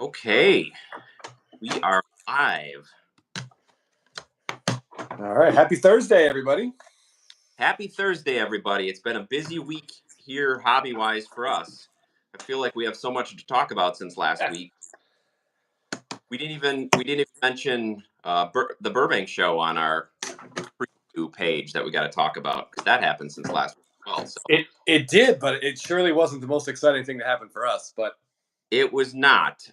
Okay, we are live. All right, happy Thursday, everybody. Happy Thursday, everybody. It's been a busy week here hobby-wise for us. I feel like we have so much to talk about since last week. We didn't even mention the Burbank Show on our preview page that we got to talk about, because that happened since last week as well. So. It did, but it surely wasn't the most exciting thing to happen for us. But it was not.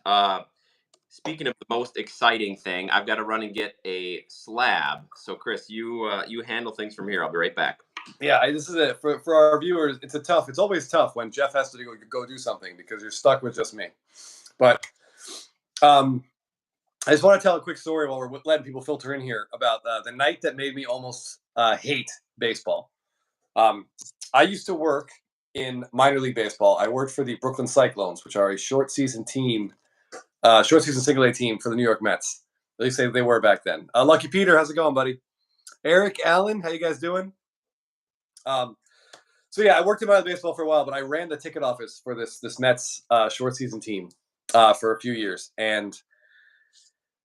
Speaking of the most exciting thing, I've got to run and get a slab. So, Chris, you handle things from here. I'll be right back. Yeah, this is it for our viewers. It's always tough when Jeff has to go do something because you're stuck with just me. But I just want to tell a quick story while we're letting people filter in here about the night that made me almost hate baseball. I used to work in minor league baseball. I worked for the Brooklyn Cyclones, which are a short season single A team for the New York Mets. At least they were back then. Lucky Peter, how's it going, buddy? Eric, Allen, how you guys doing? So yeah, I worked in minor league baseball for a while, but I ran the ticket office for this Mets short season team for a few years. And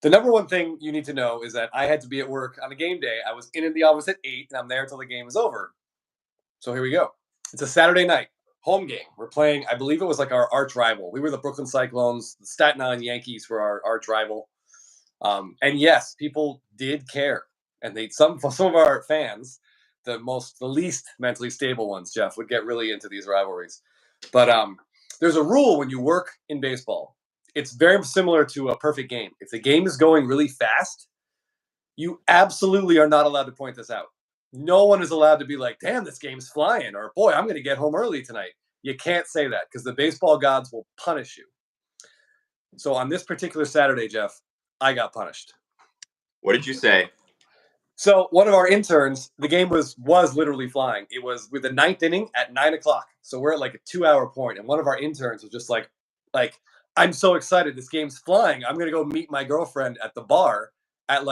the number one thing you need to know is that I had to be at work on a game day. I was in the office at 8, and I'm there until the game is over. So here we go. It's a Saturday night. Home game. We're playing, I believe it was like our arch rival. We were the Brooklyn Cyclones. The Staten Island Yankees were our arch rival. And yes, people did care. And some of our fans, the least mentally stable ones, Jeff, would get really into these rivalries. But there's a rule when you work in baseball. It's very similar to a perfect game. If the game is going really fast, you absolutely are not allowed to point this out. No one is allowed to be like, damn, this game's flying, or boy, I'm going to get home early tonight. You can't say that because the baseball gods will punish you. So on this particular Saturday, Jeff, I got punished. What did you say? So one of our interns, the game was literally flying. It was with the 9th inning at 9:00. So we're at like a 2-hour point. And one of our interns was just like, I'm so excited. This game's flying. I'm going to go meet my girlfriend at the bar at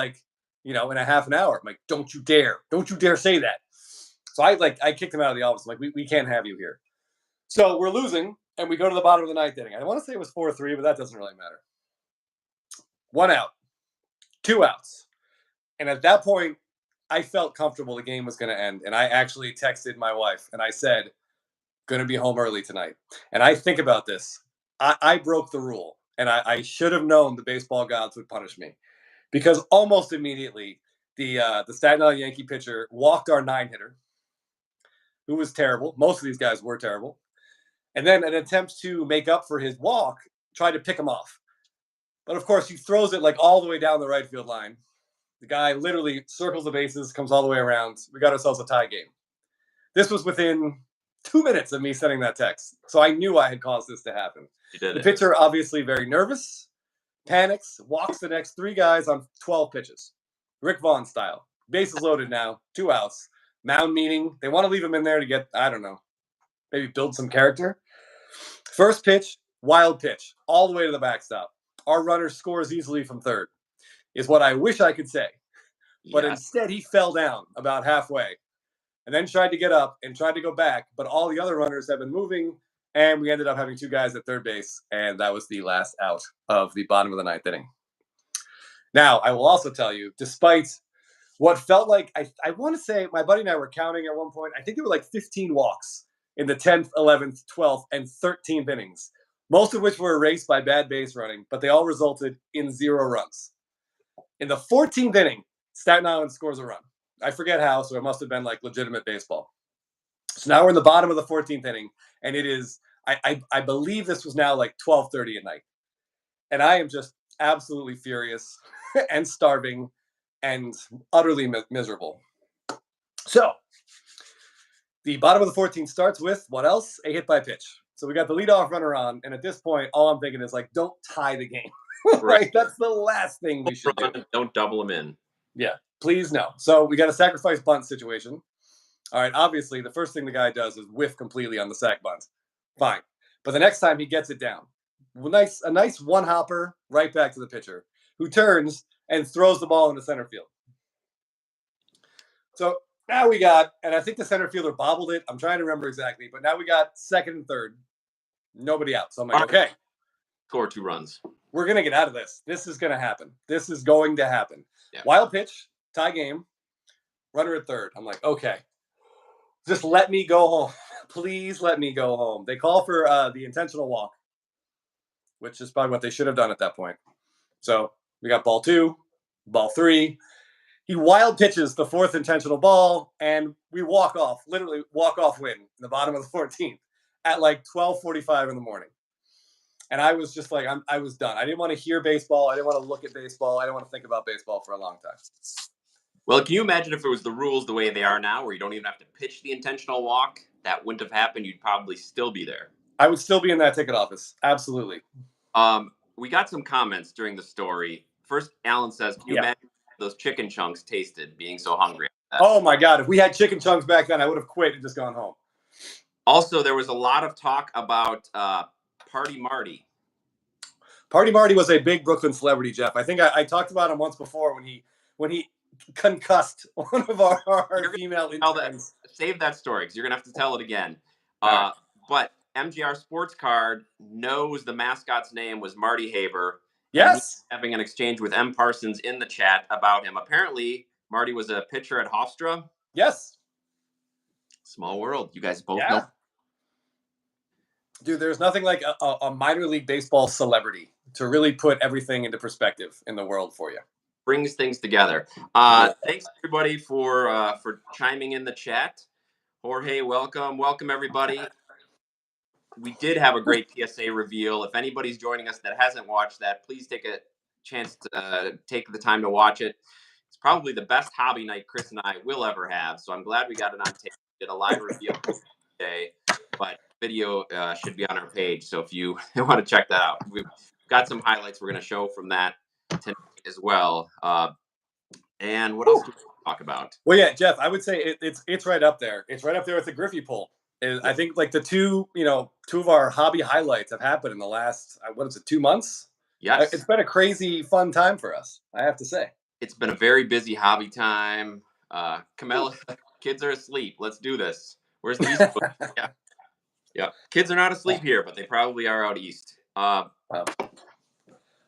in a half an hour. I'm like, don't you dare say that. So I kicked him out of the office. I'm like, we can't have you here. So we're losing, and we go to the bottom of the 9th inning. I want to say it was 4-3, but that doesn't really matter. 1 out, 2 outs. And at that point, I felt comfortable the game was going to end. And I actually texted my wife, and I said, going to be home early tonight. And I think about this. I broke the rule, and I should have known the baseball gods would punish me. Because almost immediately, the Staten Island Yankee pitcher walked our 9-hitter, who was terrible. Most of these guys were terrible. And then an attempt to make up for his walk, tried to pick him off. But of course, he throws it all the way down the right field line. The guy literally circles the bases, comes all the way around. We got ourselves a tie game. This was within 2 minutes of me sending that text. So I knew I had caused this to happen. The pitcher, obviously very nervous, panics, walks the next 3 guys on 12 pitches. Rick Vaughn style. Bases loaded now, 2 outs. Mound meeting. They want to leave him in there to get, I don't know, maybe build some character. First pitch, wild pitch, all the way to the backstop. Our runner scores easily from third, is what I wish I could say. But instead, he fell down about halfway and then tried to get up and tried to go back. But all the other runners have been moving, and we ended up having 2 guys at third base, and that was the last out of the bottom of the 9th inning. Now, I will also tell you, despite what felt like, I want to say, my buddy and I were counting at one point, I think there were 15 walks in the 10th, 11th, 12th, and 13th innings, most of which were erased by bad base running, but they all resulted in 0 runs. In the 14th inning, Staten Island scores a run. I forget how, so it must have been legitimate baseball. So now we're in the bottom of the 14th inning, and it is, I believe this was now 12:30 at night. And I am just absolutely furious and starving and utterly miserable. So the bottom of the 14th starts with, what else? A hit by pitch. So we got the leadoff runner on, and at this point, all I'm thinking is don't tie the game. Right? That's the last thing we should do. Don't double them in. Yeah, please no. So we got a sacrifice bunt situation. All right, obviously, the first thing the guy does is whiff completely on the sac bunt. Fine. But the next time he gets it down. A nice one-hopper right back to the pitcher, who turns and throws the ball into center field. So now we got, and I think the center fielder bobbled it. I'm trying to remember exactly, but now we got second and third. Nobody out. So I'm like, okay. Score 2 runs. we're going to get out of this. This is going to happen. This is going to happen. Yeah. Wild pitch, tie game, runner at third. I'm like, okay, just let me go home. Please let me go home. They call for the intentional walk, which is probably what they should have done at that point. So we got ball 2, ball 3. He wild pitches the 4th intentional ball, and we walk off, literally walk-off win in the bottom of the 14th at like 12:45 in the morning. And I was just like, I was done. I didn't want to hear baseball. I didn't want to look at baseball. I didn't want to think about baseball for a long time. Well, can you imagine if it was the rules the way they are now, where you don't even have to pitch the intentional walk? That wouldn't have happened. You'd probably still be there. I would still be in that ticket office. Absolutely. We got some comments during the story. First, Alan says, can you imagine those chicken chunks tasted being so hungry? Oh, my God. If we had chicken chunks back then, I would have quit and just gone home. Also, there was a lot of talk about Party Marty. Party Marty was a big Brooklyn celebrity, Jeff. I think I talked about him once before when he concussed one of our female interns. Save that story because you're going to have to tell it again. Right. But MGR Sports Card knows the mascot's name was Marty Haber. Yes. Having an exchange with M. Parsons in the chat about him. Apparently, Marty was a pitcher at Hofstra. Yes. Small world. You guys both know. Dude, there's nothing like a minor league baseball celebrity to really put everything into perspective in the world for you. Brings things together. Thanks everybody for chiming in the chat. Jorge, welcome everybody. We did have a great PSA reveal. If anybody's joining us that hasn't watched that, please take a chance to take the time to watch it. It's probably the best hobby night Chris and I will ever have. So I'm glad we got it on tape. We did a live reveal today, but video should be on our page. So if you want to check that out, we've got some highlights we're going to show from that tonight as well. And what else do we talk about? Well, yeah, Jeff, I would say it's right up there. It's right up there with the Griffey poll. I think like the two of our hobby highlights have happened in the last, 2 months? Yes. It's been a crazy fun time for us, I have to say. It's been a very busy hobby time. Camilla, kids are asleep. Let's do this. Where's the East? Yeah. Kids are not asleep here, but they probably are out east. Wow.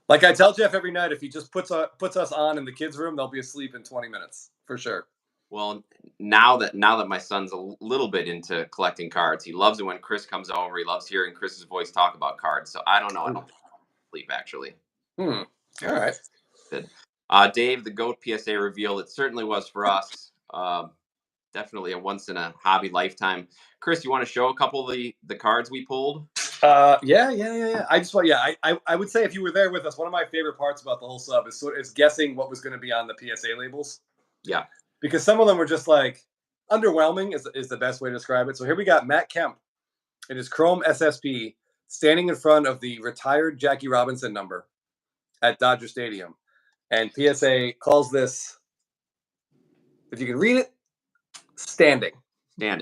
Like I tell Jeff every night, if he just puts us on in the kids' room, they'll be asleep in 20 minutes for sure. Well, now that my son's a little bit into collecting cards, he loves it when Chris comes over. He loves hearing Chris's voice talk about cards. So I don't know. I don't sleep actually. All right. Good. Dave, the GOAT PSA reveal. It certainly was for us. Definitely a once in a hobby lifetime. Chris, you want to show a couple of the cards we pulled? Yeah. I would say if you were there with us, one of my favorite parts about the whole sub is guessing what was going to be on the PSA labels. Yeah. Because some of them were just like underwhelming is the best way to describe it. So here we got Matt Kemp in his Chrome SSP standing in front of the retired Jackie Robinson number at Dodger Stadium. And PSA calls this, if you can read it, standing. Yeah,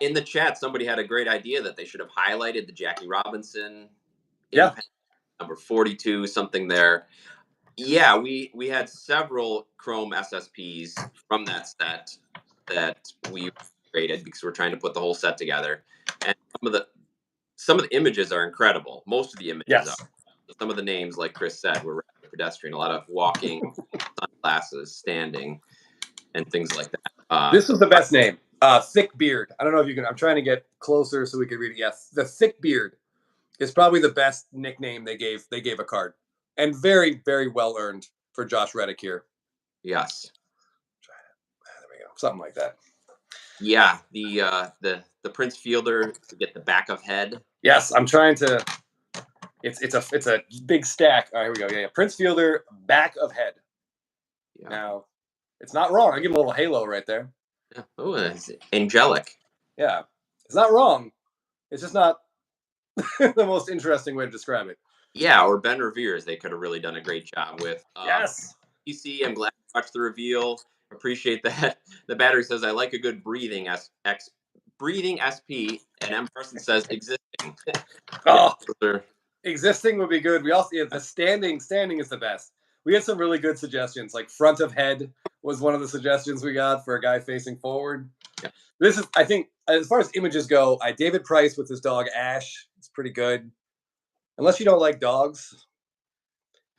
in the chat, somebody had a great idea that they should have highlighted the Jackie Robinson. Yeah. Number 42, something there. Yeah, we had several Chrome SSPs from that set that we created because we're trying to put the whole set together. And some of the images are incredible. Most of the images are. Some of the names, like Chris said, were pedestrian. A lot of walking, sunglasses, standing, and things like that. This was the best name. Thick Beard. I don't know if you can. I'm trying to get closer so we can read it. Yes, the Thick Beard is probably the best nickname they gave a card. And very, very well earned for Josh Reddick here. Yes. There we go. Something like that. Yeah. The Prince Fielder to get the back of head. Yes, I'm trying to. It's a big stack. All right, here we go. Yeah. Prince Fielder, back of head. Yeah. Now, it's not wrong. I give him a little halo right there. Yeah. Oh, it's angelic. Yeah. It's not wrong. It's just not the most interesting way to describe it. Yeah, or Ben Revere's, they could have really done a great job with. Yes. PC, I'm glad you watched the reveal. Appreciate that. The battery says, I like a good breathing SP, and M. Person says existing. Existing would be good. We also, the standing is the best. We had some really good suggestions, like front of head was one of the suggestions we got for a guy facing forward. Yeah. This is, I think, as far as images go, David Price with his dog Ash is pretty good. unless you don't like dogs.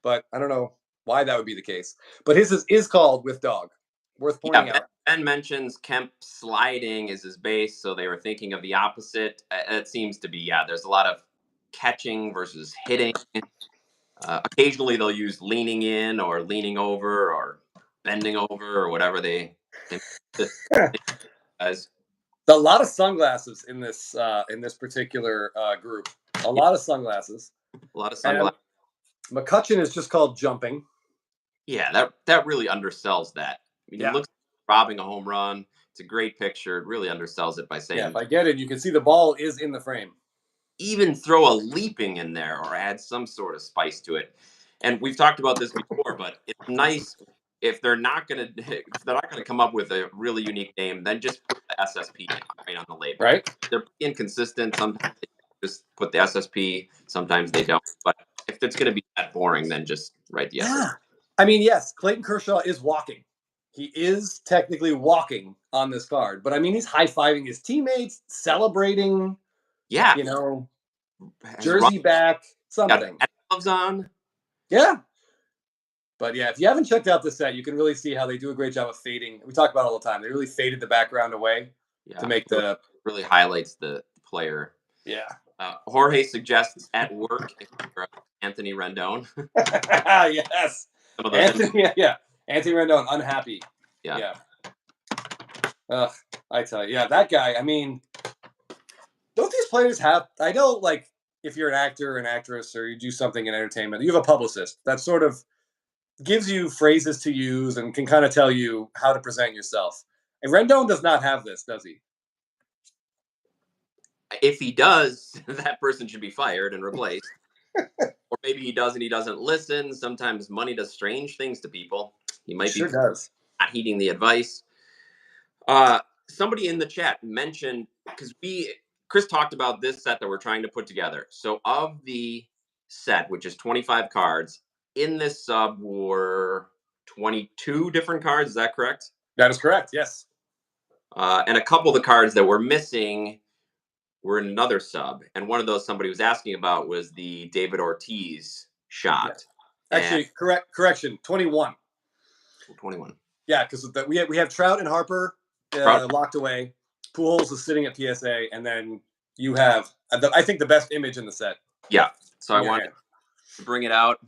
But I don't know why that would be the case. But his is called with dog. Worth pointing Yeah, out. Ben mentions Kemp sliding is his base, so they were thinking of the opposite. It seems to be, yeah, there's a lot of catching versus hitting. Occasionally they'll use leaning in or leaning over or bending over or whatever they as A lot of sunglasses in this particular group. A lot of sunglasses. a lot of And sunglasses. McCutcheon is just called jumping. Yeah, that really undersells that. I mean, he Yeah. looks like robbing a home run. It's a great picture. It really undersells it by saying, Yeah, if I get it, you can see the ball is in the frame. even throw a leaping in there or add some sort of spice to it. And we've talked about this before, but it's nice if they're not gonna come up with a really unique name, then just put the SSP in right on the label. Right. They're inconsistent. Sometimes they just put the SSP, sometimes they don't. But if it's gonna be that boring, then just write the SSP. I mean, yes, Clayton Kershaw is walking. He is technically walking on this card, but I mean, he's high-fiving his teammates, celebrating. Yeah, You know, has jersey back, something. got gloves on. Yeah. But yeah, if you haven't checked out the set, you can really see how they do a great job of fading. We talk about it all the time. They really faded the background away to make the really highlights the player. Yeah. Jorge suggests at work if you're Anthony Rendon. Yes. Anthony, yeah. Anthony Rendon, unhappy. Yeah. Ugh, I tell you, yeah, that guy. I mean, don't these players have? I know, like, if you're an actor or an actress or you do something in entertainment, you have a publicist that sort of gives you phrases to use and can kind of tell you how to present yourself. And Rendon does not have this, does he? If he does, that person should be fired and replaced. Or maybe he does and he doesn't listen. Sometimes money does strange things to people. He might be not heeding the advice. Somebody in the chat mentioned, because Chris talked about this set that we're trying to put together. So of the set, which is 25 cards, in this sub were 22 different cards. Is that correct? That is correct, yes. And a couple of the cards that were missing were in another sub. And one of those somebody was asking about was the David Ortiz shot. Yeah. Actually, correction, 21. 21. Yeah, because we have Trout and Harper locked away. Pujols is sitting at PSA, and then you have, I think, the best image in the set. Yeah, so I wanted to bring it out.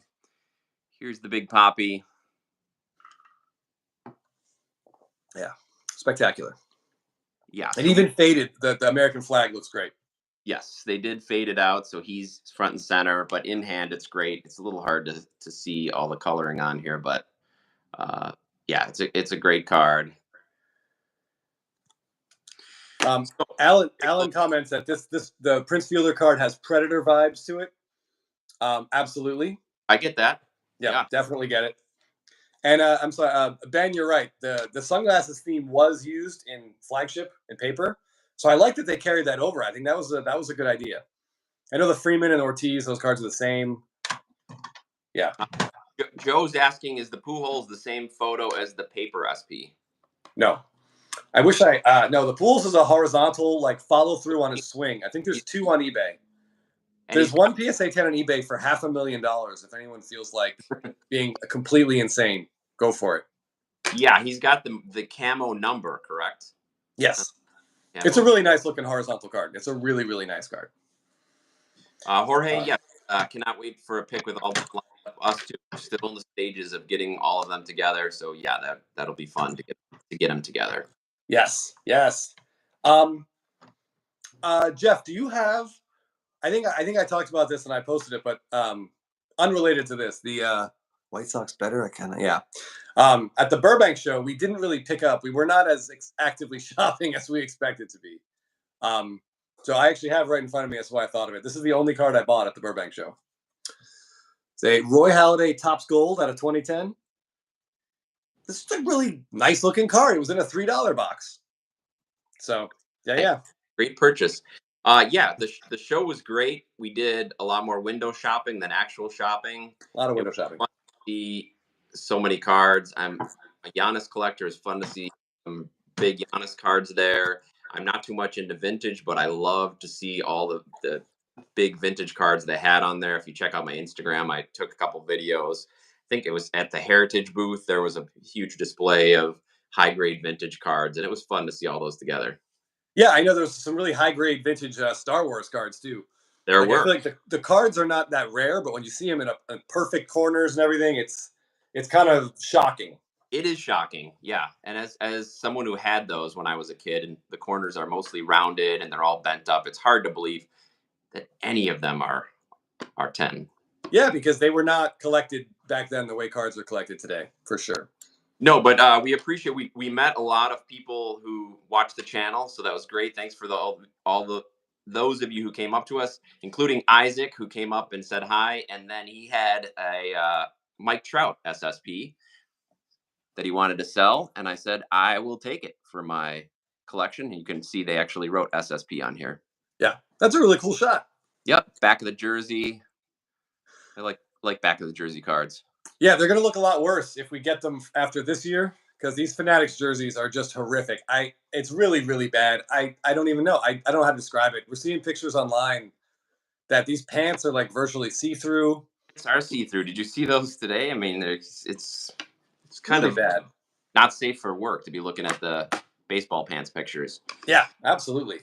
Here's the big poppy. Yeah, spectacular. Yeah. And even faded, the American flag looks great. Yes, they did fade it out, so he's front and center, but in hand, it's great. It's a little hard to see all the coloring on here, but yeah, it's a great card. Alan comments that the Prince Fielder card has Predator vibes to it. Absolutely. I get that. Yeah, definitely get it. And I'm sorry, Ben, you're right. The sunglasses theme was used in Flagship and paper, so I like that they carried that over. I think that was a good idea. I know the Freeman and Ortiz; those cards are the same. Yeah. Joe's asking, is the Pujols the same photo as the paper SP? No. I wish no, the Pujols is a horizontal, like, follow through on his swing. I think there's 2 on eBay. There's one PSA 10 on eBay for $500,000. If anyone feels like being completely insane, go for it. Yeah, he's got the camo number, correct? Yes. It's a really nice looking horizontal card. It's a really, really nice card. Jorge, cannot wait for a pick with all the us two. We're still in the stages of getting all of them together. So yeah, that'll be fun to get them together. Yes. Jeff, do you have? I think I talked about this and I posted it, but unrelated to this, the White Sox better. At the Burbank show, we didn't really pick up. We were not as actively shopping as we expected to be. So I actually have right in front of me. That's why I thought of it. This is the only card I bought at the Burbank show. It's a Roy Halladay Topps Gold out of 2010. This is a really nice looking card. It was in a $3 box. So yeah. Great purchase. The show was great. We did a lot more window shopping than actual shopping. A lot of window shopping. Fun to see so many cards. I'm a Giannis collector. It's fun to see some big Giannis cards there. I'm not too much into vintage, but I love to see all the big vintage cards they had on there. If you check out my Instagram, I took a couple videos. I think it was at the Heritage booth. There was a huge display of high grade vintage cards, and it was fun to see all those together. Yeah, I know there's some really high grade vintage Star Wars cards too. There Like I were. feel like the cards are not that rare, but when you see them in perfect corners and everything, it's kind of shocking. It is shocking, yeah. And as someone who had those when I was a kid, and the corners are mostly rounded and they're all bent up, it's hard to believe that any of them are 10. Yeah, because they were not collected back then the way cards are collected today, for sure. No, but we appreciate we met a lot of people who watched the channel, so that was great. Thanks for all the those of you who came up to us, including Isaac, who came up and said hi, and then he had a Mike Trout SSP that he wanted to sell, and I said I will take it for my collection. And you can see they actually wrote SSP on here. Yeah, that's a really cool shot. Yep, back of the jersey. I like back of the jersey cards. Yeah, they're going to look a lot worse if we get them after this year, because these Fanatics jerseys are just horrific. It's really, really bad. I don't even know. I don't know how to describe it. We're seeing pictures online that these pants are like virtually see-through. It's our see-through. Did you see those today? I mean, it's kind Really of bad. Not safe for work to be looking at the baseball pants pictures. Yeah, absolutely.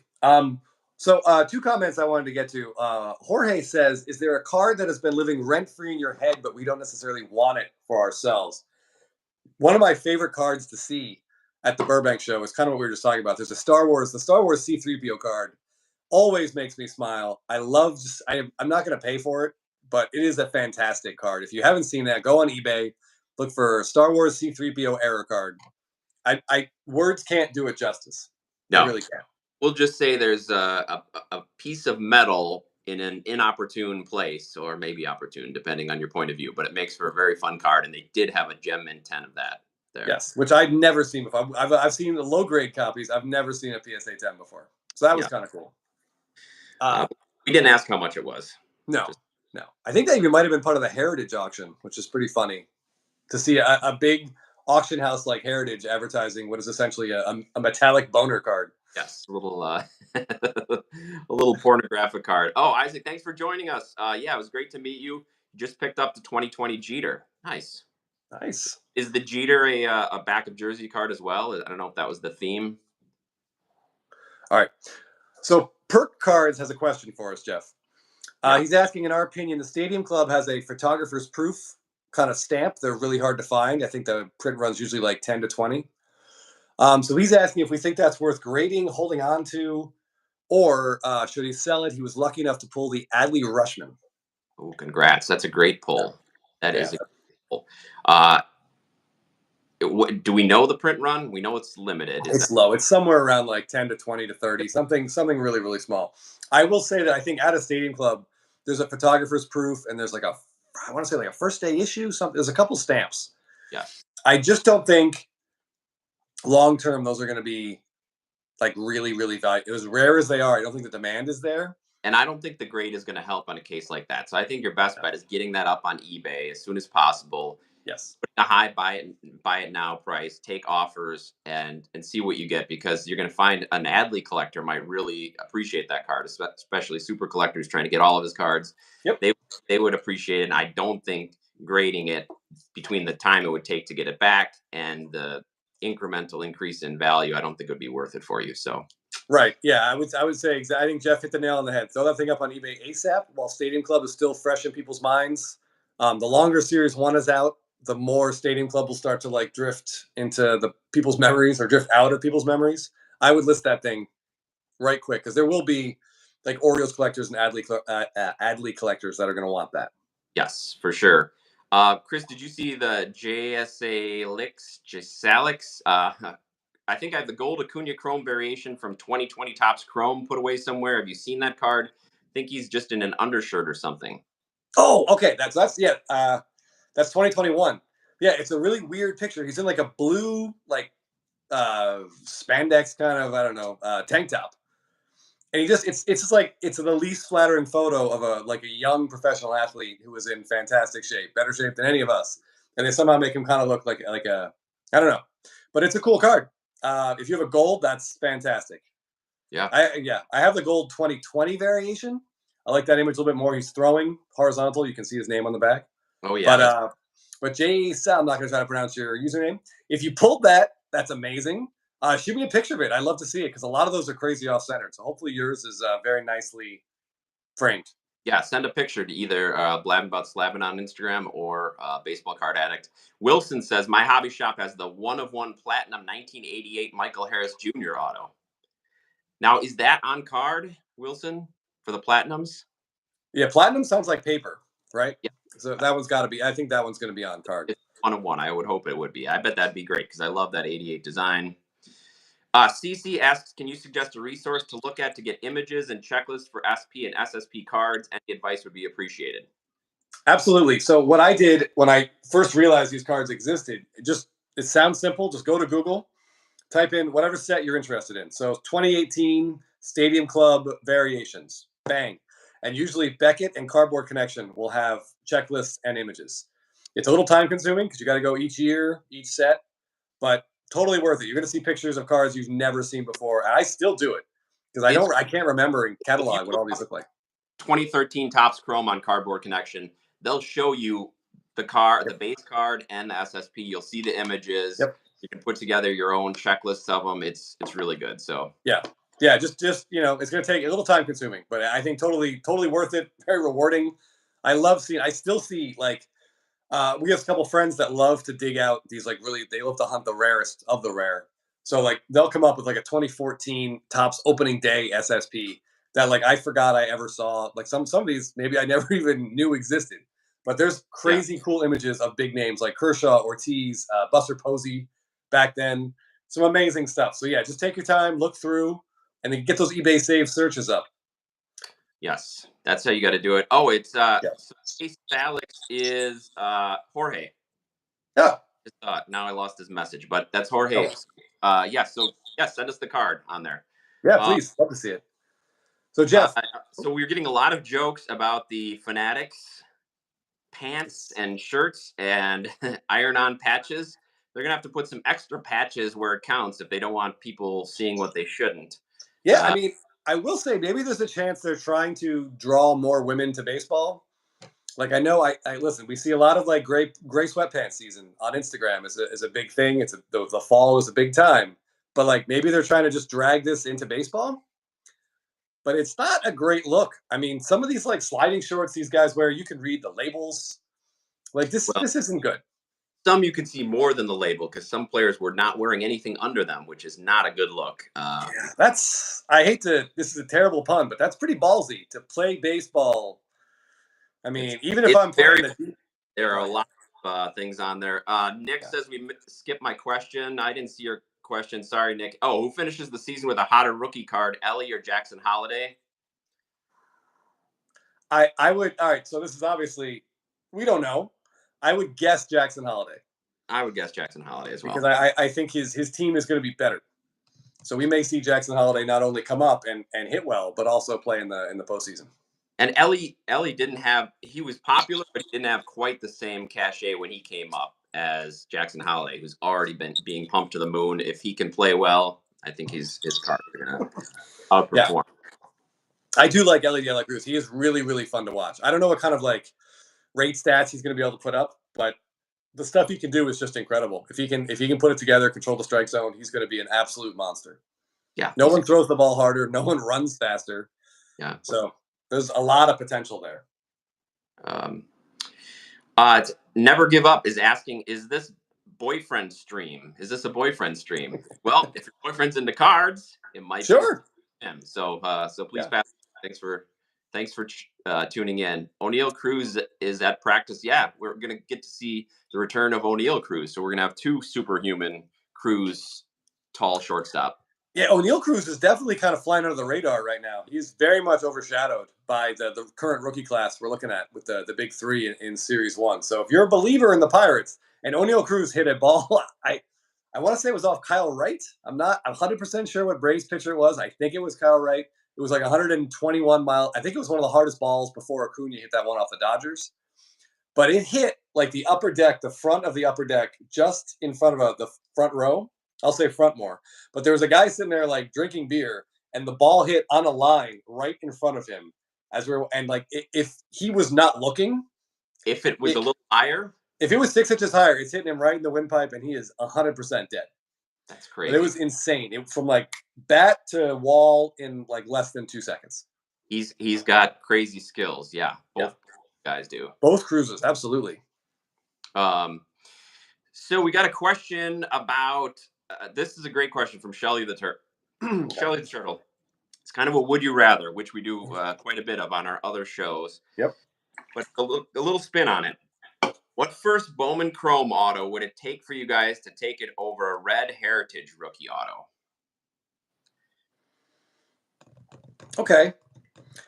So two comments I wanted to get to. Jorge says, is there a card that has been living rent-free in your head, but we don't necessarily want it for ourselves? One of my favorite cards to see at the Burbank Show is kind of what we were just talking about. There's the Star Wars C-3PO card. Always makes me smile. I'm not going to pay for it, but it is a fantastic card. If you haven't seen that, go on eBay, look for Star Wars C-3PO error card. Words can't do it justice. No, they really can't. We'll just say there's a piece of metal in an inopportune place, or maybe opportune, depending on your point of view. But it makes for a very fun card, and they did have a gem mint 10 of that there. Yes, which I've never seen before. I've seen the low grade copies. I've never seen a PSA 10 before, so that was kind of cool. We didn't ask how much it was. No. I think that even might have been part of the Heritage auction, which is pretty funny to see a big auction house like Heritage advertising what is essentially a metallic boner card. Yes, a little a little pornographic card. Oh, Isaac, thanks for joining us. Yeah, it was great to meet you. You just picked up the 2020 Jeter. Nice. Is the Jeter a back of jersey card as well? I don't know if that was the theme. All right. So Perk Cards has a question for us, Jeff. He's asking, in our opinion, the Stadium Club has a photographer's proof kind of stamp. They're really hard to find. I think the print runs usually like 10 to 20. So he's asking if we think that's worth grading, holding on to, or should he sell it? He was lucky enough to pull the Adley Rushman. Oh, congrats. That's a great pull. That is a great pull. Do we know the print run? We know it's limited. It's low. It's somewhere around like 10 to 20 to 30, something really, really small. I will say that I think at a Stadium Club, there's a photographer's proof, and there's I want to say like a first day issue. There's a couple stamps. Yeah. I just don't think long term those are going to be like really, really valuable. As rare as they are, I don't think the demand is there. And I don't think the grade is going to help on a case like that. So I think your best bet is getting that up on eBay as soon as possible. Yes. Put a high buy it now price, take offers, and see what you get, because you're going to find an Adley collector might really appreciate that card, especially super collectors trying to get all of his cards. Yep. They would appreciate it. And I don't think grading it between the time it would take to get it back and the incremental increase in value, I don't think it would be worth it for you. So. Right. Yeah, I would say I think Jeff hit the nail on the head. Throw that thing up on eBay ASAP while Stadium Club is still fresh in people's minds. The longer Series 1 is out, the more Stadium Club will start to like drift into the people's memories or drift out of people's memories. I would list that thing right quick, because there will be like Orioles collectors and Adley collectors that are going to want that. Yes, for sure. Chris, did you see the Jalix? I think I have the gold Acuna Chrome variation from 2020 Topps Chrome put away somewhere. Have you seen that card? I think he's just in an undershirt or something. Oh, okay. That's 2021. Yeah, it's a really weird picture. He's in like a blue, like spandex kind of, I don't know, tank top. And it's just like, it's the least flattering photo of a young professional athlete who was in fantastic shape, better shape than any of us. And they somehow make him kind of look like a, I don't know, but it's a cool card. If you have a gold, that's fantastic. Yeah. I have the gold 2020 variation. I like that image a little bit more. He's throwing horizontal. You can see his name on the back. Oh yeah. But Jay, I'm not going to try to pronounce your username. If you pulled that, that's amazing. Shoot me a picture of it. I'd love to see it because a lot of those are crazy off-centered. So hopefully yours is very nicely framed. Yeah, send a picture to either Blabbing About Slabbing on Instagram or Baseball Card Addict. Wilson says, my hobby shop has the 1/1 Platinum 1988 Michael Harris Jr. auto. Now, is that on card, Wilson, for the Platinums? Yeah, Platinum sounds like paper, right? Yeah. So that one's got to be, I think that one's going to be on card. It's 1/1. I would hope it would be. I bet that'd be great because I love that 88 design. CC asks, can you suggest a resource to look at to get images and checklists for SP and SSP cards? Any advice would be appreciated. Absolutely. So what I did when I first realized these cards existed, it sounds simple. Just go to Google, type in whatever set you're interested in. So 2018 Stadium Club variations, bang. And usually Beckett and Cardboard Connection will have checklists and images. It's a little time consuming because you got to go each year, each set, but totally worth it. You're going to see pictures of cards you've never seen before. And I still do it because I can't remember in catalog what all these look like. 2013 Topps Chrome on Cardboard Connection. They'll show you the card, the base card, and the SSP. You'll see the images. Yep. You can put together your own checklists of them. It's really good. So yeah, just it's going to take a little time consuming, but I think totally worth it. Very rewarding. I still see like we have a couple friends that love to dig out these they love to hunt the rarest of the rare. So like they'll come up with like a 2014 Topps opening day SSP that like I forgot I ever saw. Like some of these maybe I never even knew existed. But there's crazy cool images of big names like Kershaw, Ortiz, Buster Posey back then. Some amazing stuff. So yeah, just take your time, look through, and then get those eBay save searches up. Yes, that's how you got to do it. Oh, it's Alex is Jorge. Yeah. Now I lost his message, but that's Jorge. So send us the card on there. Yeah, please. Love to see it. So Jeff, so we're getting a lot of jokes about the Fanatics pants and shirts and iron-on patches. They're gonna have to put some extra patches where it counts if they don't want people seeing what they shouldn't. Yeah, I mean, I will say maybe there's a chance they're trying to draw more women to baseball. Like I know, I listen. We see a lot of like gray sweatpants season on Instagram is a big thing. The fall is a big time, but like maybe they're trying to just drag this into baseball. But it's not a great look. I mean, some of these like sliding shorts these guys wear, you can read the labels. Like this isn't good. Some you can see more than the label because some players were not wearing anything under them, which is not a good look. This is a terrible pun, but that's pretty ballsy to play baseball. I mean, even if I'm playing there are a lot of things on there. Nick says we skipped my question. I didn't see your question. Sorry, Nick. Oh, who finishes the season with a hotter rookie card, Ellie or Jackson Holiday? I would. All right. So this is obviously, we don't know. I would guess Jackson Holiday. I would guess Jackson Holiday as well. Because I think his team is going to be better. So we may see Jackson Holiday not only come up and hit well, but also play in the postseason. And Ellie he was popular, but he didn't have quite the same cachet when he came up as Jackson Holiday, who's already been being pumped to the moon. If he can play well, I think his cards are going to outperform. Yeah. I do like Ellie De La Cruz. He is really, really fun to watch. I don't know what kind of like rate stats he's going to be able to put up, but the stuff he can do is just incredible. If he can put it together, control the strike zone, he's going to be an absolute monster. Yeah. No one throws the ball harder. No one runs faster. Yeah. So there's a lot of potential there. Never Give Up is asking, is this boyfriend stream? Is this a boyfriend stream? Well, if your boyfriend's into cards, it might be him. So please pass. Thanks for tuning in. O'Neal Cruz is at practice. Yeah, we're going to get to see the return of O'Neal Cruz. So we're going to have two superhuman Cruz tall shortstop. Yeah, O'Neal Cruz is definitely kind of flying under the radar right now. He's very much overshadowed by the current rookie class we're looking at with the big three in Series 1. So if you're a believer in the Pirates and O'Neal Cruz hit a ball, I want to say it was off Kyle Wright. I'm not 100% sure what Braves pitcher it was. I think it was Kyle Wright. It was like 121 mile. I think it was one of the hardest balls before Acuna hit that one off the Dodgers. But it hit like the upper deck, the front of the upper deck, just in front of the front row. I'll say front more. But there was a guy sitting there like drinking beer, and the ball hit on a line right in front of him. and like if he was not looking, if it was a little higher, if it was 6 inches higher, it's hitting him right in the windpipe, and he is 100% dead. That's crazy. And it was insane. It from like bat to wall in like less than 2 seconds. He's got crazy skills. Yeah, both guys do. Both cruisers, absolutely. So we got a question about. This is a great question from Shelly the Shelly the Turtle. It's kind of a would you rather, which we do quite a bit of on our other shows. Yep. But a little spin on it. What first Bowman Chrome auto would it take for you guys to take it over a red Heritage rookie auto? Okay.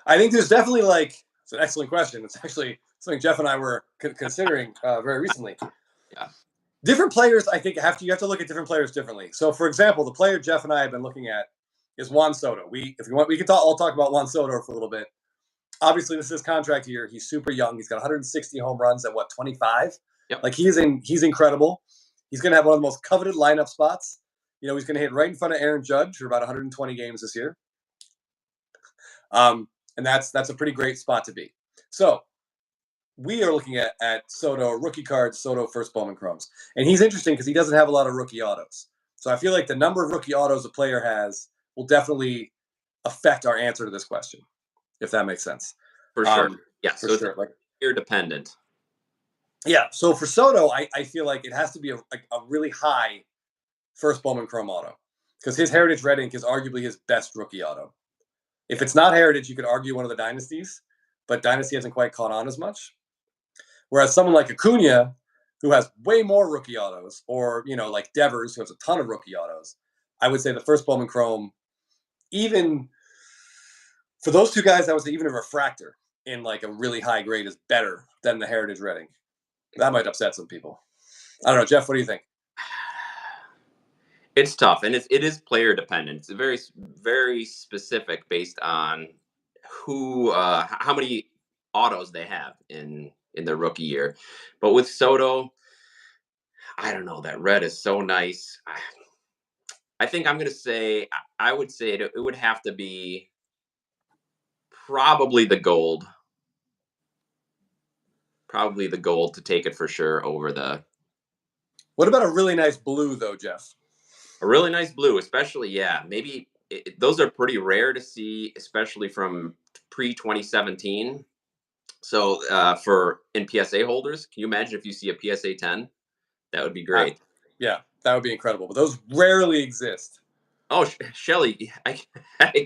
I think there's definitely it's an excellent question. It's actually something Jeff and I were considering very recently. Yeah. Different players, I think, you have to look at different players differently. So, for example, the player Jeff and I have been looking at is Juan Soto. If you want, we can all talk about Juan Soto for a little bit. Obviously, this is his contract year. He's super young. He's got 160 home runs at 25. Yep. Like he's incredible. He's going to have one of the most coveted lineup spots. He's going to hit right in front of Aaron Judge for about 120 games this year. And that's a pretty great spot to be. So we are looking at Soto rookie cards, Soto first Bowman Chromes. And he's interesting because he doesn't have a lot of rookie autos. So I feel like the number of rookie autos a player has will definitely affect our answer to this question, if that makes sense. For sure. Yeah. For so sure. It's year dependent. Yeah. So for Soto, I feel like it has to be a really high first Bowman Chrome auto because his Heritage Red Ink is arguably his best rookie auto. If it's not Heritage, you could argue one of the Dynasties, but Dynasty hasn't quite caught on as much. Whereas someone like Acuna, who has way more rookie autos, or, like Devers, who has a ton of rookie autos, I would say the first Bowman Chrome, even for those two guys, I would say even a refractor in like a really high grade is better than the Heritage Red Ink. That might upset some people. I don't know. Jeff, what do you think? It's tough, and it is player dependent. It's very, very specific based on how many autos they have in their rookie year. But with Soto, I don't know. That red is so nice. I think I'm going to say, I would say it would have to be probably the gold. Probably the gold to take it for sure over the. What about a really nice blue, though, Jeff? A really nice blue, especially, yeah. Maybe those are pretty rare to see, especially from pre-2017. So in PSA holders, can you imagine if you see a PSA 10? That would be great. Yeah, that would be incredible. But those rarely exist. Oh, Shelly, I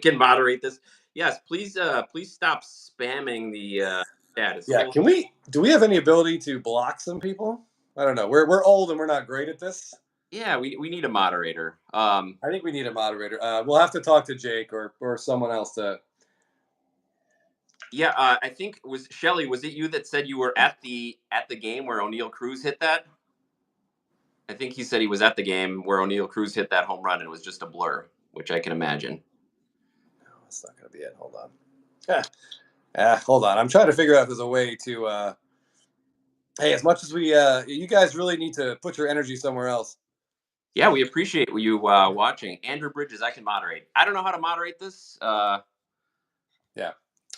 can moderate this. Yes, please stop spamming the chat. Yeah, do we have any ability to block some people? I don't know. We're old and we're not great at this. Yeah, we need a moderator. I think we need a moderator. We'll have to talk to Jake or someone else to. Yeah, I think Shelly. Was it you that said you were at the game where O'Neal Cruz hit that? I think he said he was at the game where O'Neal Cruz hit that home run and it was just a blur, which I can imagine. No, that's not going to be it. Hold on. Hold on. I'm trying to figure out if there's a way to. Hey, as much as you guys really need to put your energy somewhere else. Yeah, we appreciate you watching. Andrew Bridges, I can moderate. I don't know how to moderate this. Yeah.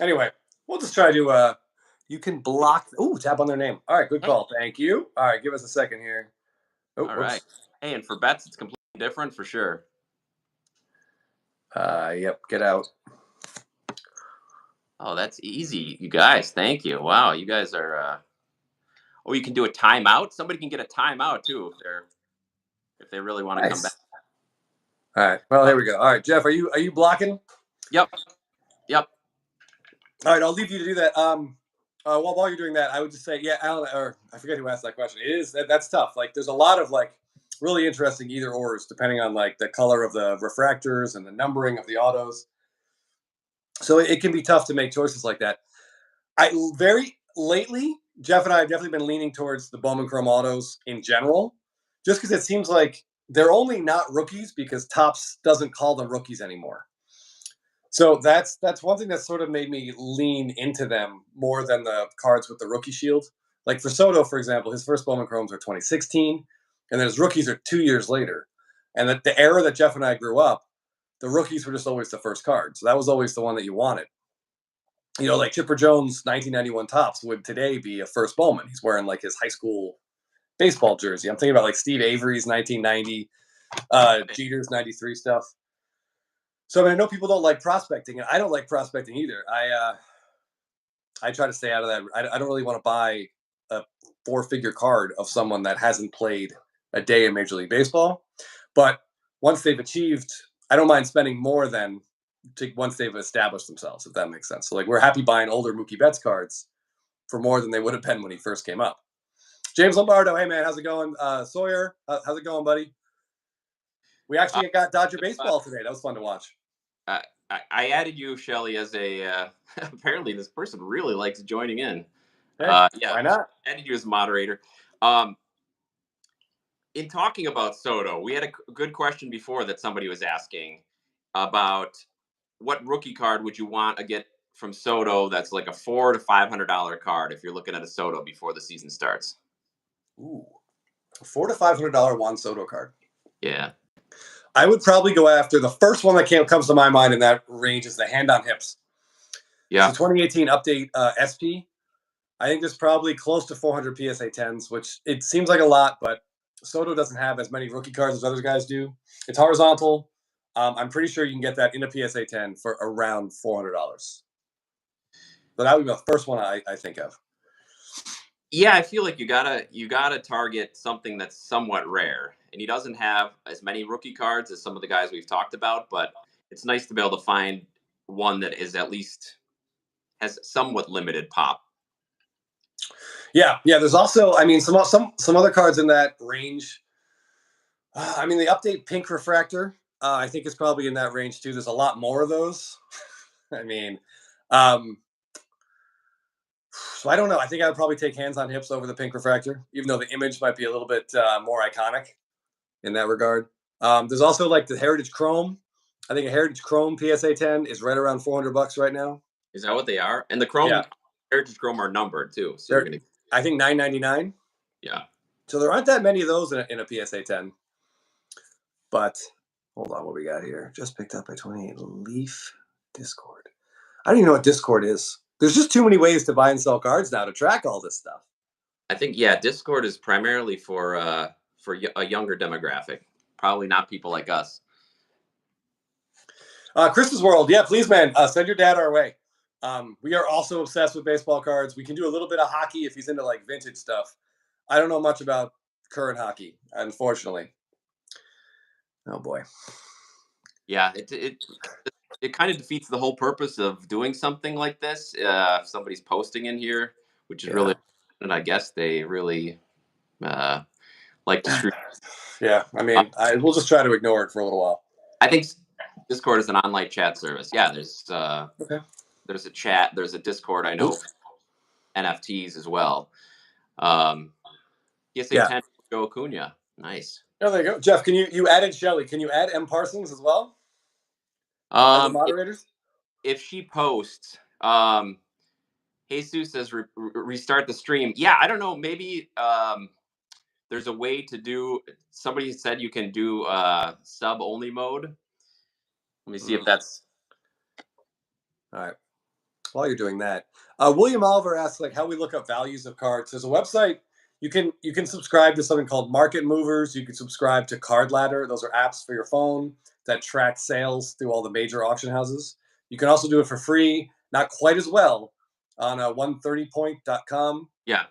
Anyway, we'll just try to. You can block. Tap on their name. All right, good call. Thank you. All right, give us a second here. All right. Hey, and for bets, it's completely different for sure. Yep. Get out. Oh, that's easy, you guys. Thank you. Wow, you guys are. Oh, you can do a timeout. Somebody can get a timeout too if they really want to come back. All right. Well, here we go. All right, Jeff, are you blocking? Yep. All right, I'll leave you to do that. While you're doing that, I would just say, yeah, Alan, or I forget who asked that question. That's tough. Like, there's a lot of really interesting either ors depending on the color of the refractors and the numbering of the autos. So it can be tough to make choices like that. Lately, Jeff and I have definitely been leaning towards the Bowman Chrome autos in general, just because it seems like they're only not rookies because Topps doesn't call them rookies anymore. So that's one thing that sort of made me lean into them more than the cards with the rookie shield. Like for Soto, for example, his first Bowman Chromes are 2016, and then his rookies are 2 years later. And the era that Jeff and I grew up, the rookies were just always the first card. So that was always the one that you wanted. like Chipper Jones' 1991 Topps would today be a first Bowman. He's wearing like his high school baseball jersey. I'm thinking about like Steve Avery's 1990, Jeter's 93 stuff. So I mean, I know people don't like prospecting, and I don't like prospecting either. I try to stay out of that. I don't really want to buy a 4-figure card of someone that hasn't played a day in Major League Baseball. But once they've achieved, I don't mind spending more than once they've established themselves, if that makes sense. So like we're happy buying older Mookie Betts cards for more than they would have been when he first came up. James Lombardo, hey man, how's it going? Sawyer, how's it going, buddy? We actually got Dodger baseball today. That was fun to watch. I added you, Shelly, as a. Apparently, this person really likes joining in. Hey, Yeah, why not? I added you as moderator. In talking about Soto, we had a good question before that somebody was asking about what rookie card would you want to get from Soto that's like a $400 to $500 card if you're looking at a Soto before the season starts. Ooh, $400 to $500 Juan Soto card. Yeah. I would probably go after the first one that comes to my mind in that range is the hand on hips. Yeah. So 2018 update SP. I think there's probably close to 400 PSA 10s, which it seems like a lot, but Soto doesn't have as many rookie cards as other guys do. It's horizontal. I'm pretty sure you can get that in a PSA 10 for around $400. So that would be the first one I think of. Yeah, I feel like you gotta target something that's somewhat rare, and he doesn't have as many rookie cards as some of the guys we've talked about. But it's nice to be able to find one that is at least has somewhat limited pop. Yeah. There's also, I mean, some other cards in that range. I mean, the update pink refractor, I think is probably in that range too. There's a lot more of those. I mean, so I don't know. I think I would probably take hands on hips over the pink refractor, even though the image might be a little bit more iconic in that regard. There's also like the Heritage Chrome. I think a Heritage Chrome PSA 10 is right around $400 right now. Is that what they are? And the Chrome, Heritage Chrome are numbered too. So you're gonna, I think $9.99. Yeah. So there aren't that many of those in a PSA 10. But hold on, what we got here? Just picked up by 28 Leaf Discord. I don't even know what Discord is. There's just too many ways to buy and sell cards now to track all this stuff. I think Discord is primarily for a younger demographic. Probably not people like us. Chris's World, yeah, please, man, send your dad our way. We are also obsessed with baseball cards. We can do a little bit of hockey if he's into like vintage stuff. I don't know much about current hockey, unfortunately. Oh boy. Yeah, it kind of defeats the whole purpose of doing something like this. If somebody's posting in here, which is really, and I guess they really like to stream. Yeah, I mean, we'll just try to ignore it for a little while. I think Discord is an online chat service. Yeah, there's a chat, there's a Discord. I know NFTs as well. PSA 10 Joe Acuna, nice. Oh, there you go, Jeff. Can you added Shelly? Can you add M Parsons as well? As the moderators? If she posts, Jesus says restart the stream. Yeah, I don't know. Maybe there's a way to do. Somebody said you can do sub only mode. Let me see if that's. All right. While you're doing that, William Oliver asks like how we look up values of cards. There's a website. You can subscribe to something called Market Movers. You can subscribe to Card Ladder. Those are apps for your phone that track sales through all the major auction houses. You can also do it for free, not quite as well, on 130point.com. Yeah.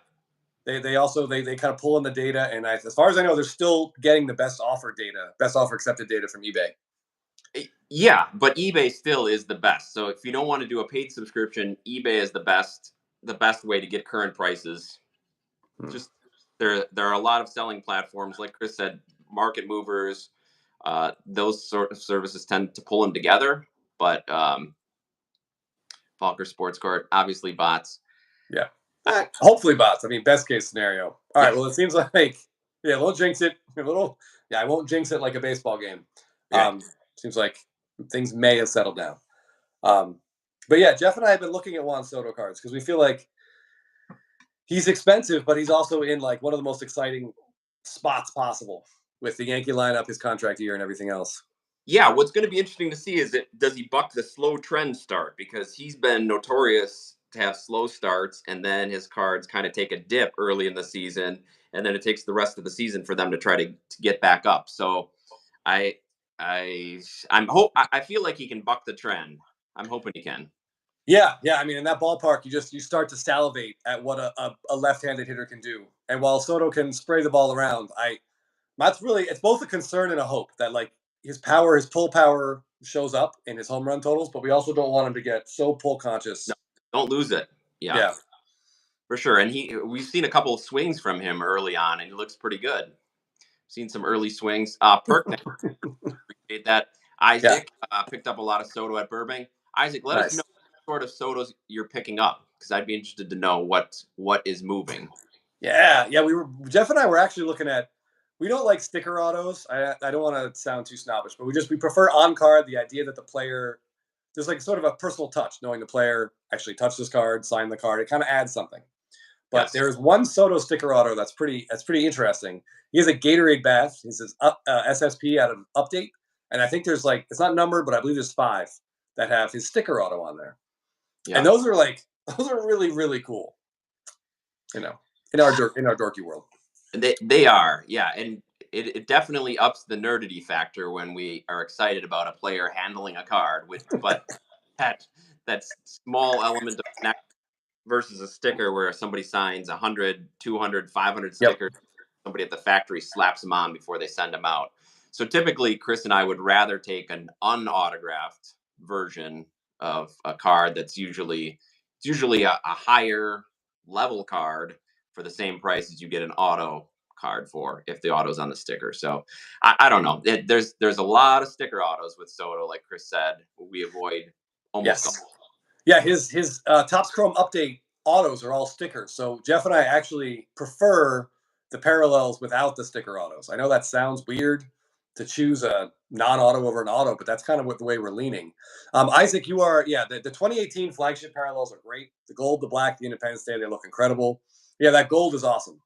They also kind of pull in the data, and as far as I know, they're still getting the best offer accepted data from eBay. Yeah, but eBay still is the best. So if you don't want to do a paid subscription, eBay is the best way to get current prices. Just there are a lot of selling platforms, like Chris said, Market Movers. Those sort of services tend to pull them together, but Falker Sports Card, obviously bots. Yeah. Hopefully bots. I mean, best case scenario. All right. Well, it seems like we'll jinx it a little. Yeah, I won't jinx it like a baseball game. Seems like things may have settled down. But yeah, Jeff and I have been looking at Juan Soto cards because we feel like he's expensive, but he's also in like one of the most exciting spots possible with the Yankee lineup, his contract year, and everything else. Yeah, what's going to be interesting to see is does he buck the slow trend start, because he's been notorious to have slow starts, and then his cards kind of take a dip early in the season, and then it takes the rest of the season for them to try to get back up. So I I feel like he can buck the trend. I'm hoping he can. Yeah, yeah. I mean, in that ballpark, you start to salivate at what a left-handed hitter can do. And while Soto can spray the ball around, it's both a concern and a hope that like his pull power shows up in his home run totals, but we also don't want him to get so pull conscious. No, don't lose it. Yeah, Yeah. for sure. And we've seen a couple of swings from him early on, and he looks pretty good. Seen some early swings. Perk, appreciate that. Isaac picked up a lot of Soto at Burbank. Isaac, let us know what sort of Sotos you're picking up, because I'd be interested to know what is moving. Yeah, yeah. Jeff and I were actually looking at. We don't like sticker autos. I don't want to sound too snobbish, but we prefer on card. The idea that the player, there's like sort of a personal touch, knowing the player actually touched this card, signed the card. It kind of adds something. But there's one Soto sticker auto that's pretty interesting. He has a Gatorade bath. He says SSP out of Update, and I think there's like, it's not numbered, but I believe there's 5 that have his sticker auto on there. Yeah. And those are really, really cool. You know, in our dorky world. They are, yeah, and it definitely ups the nerdity factor when we are excited about a player handling a card but that small element of snack versus a sticker where somebody signs 100, 200, 500 stickers. Yep. Somebody at the factory slaps them on before they send them out. So typically, Chris and I would rather take an unautographed version of a card that's usually a higher level card for the same price as you get an auto card for, if the auto's on the sticker. So I don't know. There's a lot of sticker autos with Soto, like Chris said. We avoid almost all. Yeah, his Topps Chrome Update autos are all stickers. So Jeff and I actually prefer the parallels without the sticker autos. I know that sounds weird to choose a non-auto over an auto, but that's kind of the way we're leaning. Isaac, you are, the 2018 flagship parallels are great. The gold, the black, the Independence Day, they look incredible. Yeah, that gold is awesome.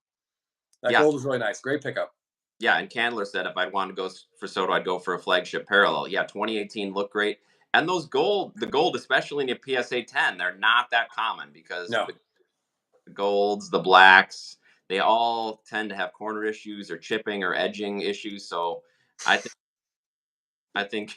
That gold is really nice. Great pickup. Yeah, and Candler said if I'd want to go for Soto, I'd go for a flagship parallel. Yeah, 2018 looked great. And the gold, especially in your PSA 10, they're not that common, because the golds, the blacks, they all tend to have corner issues or chipping or edging issues. So I think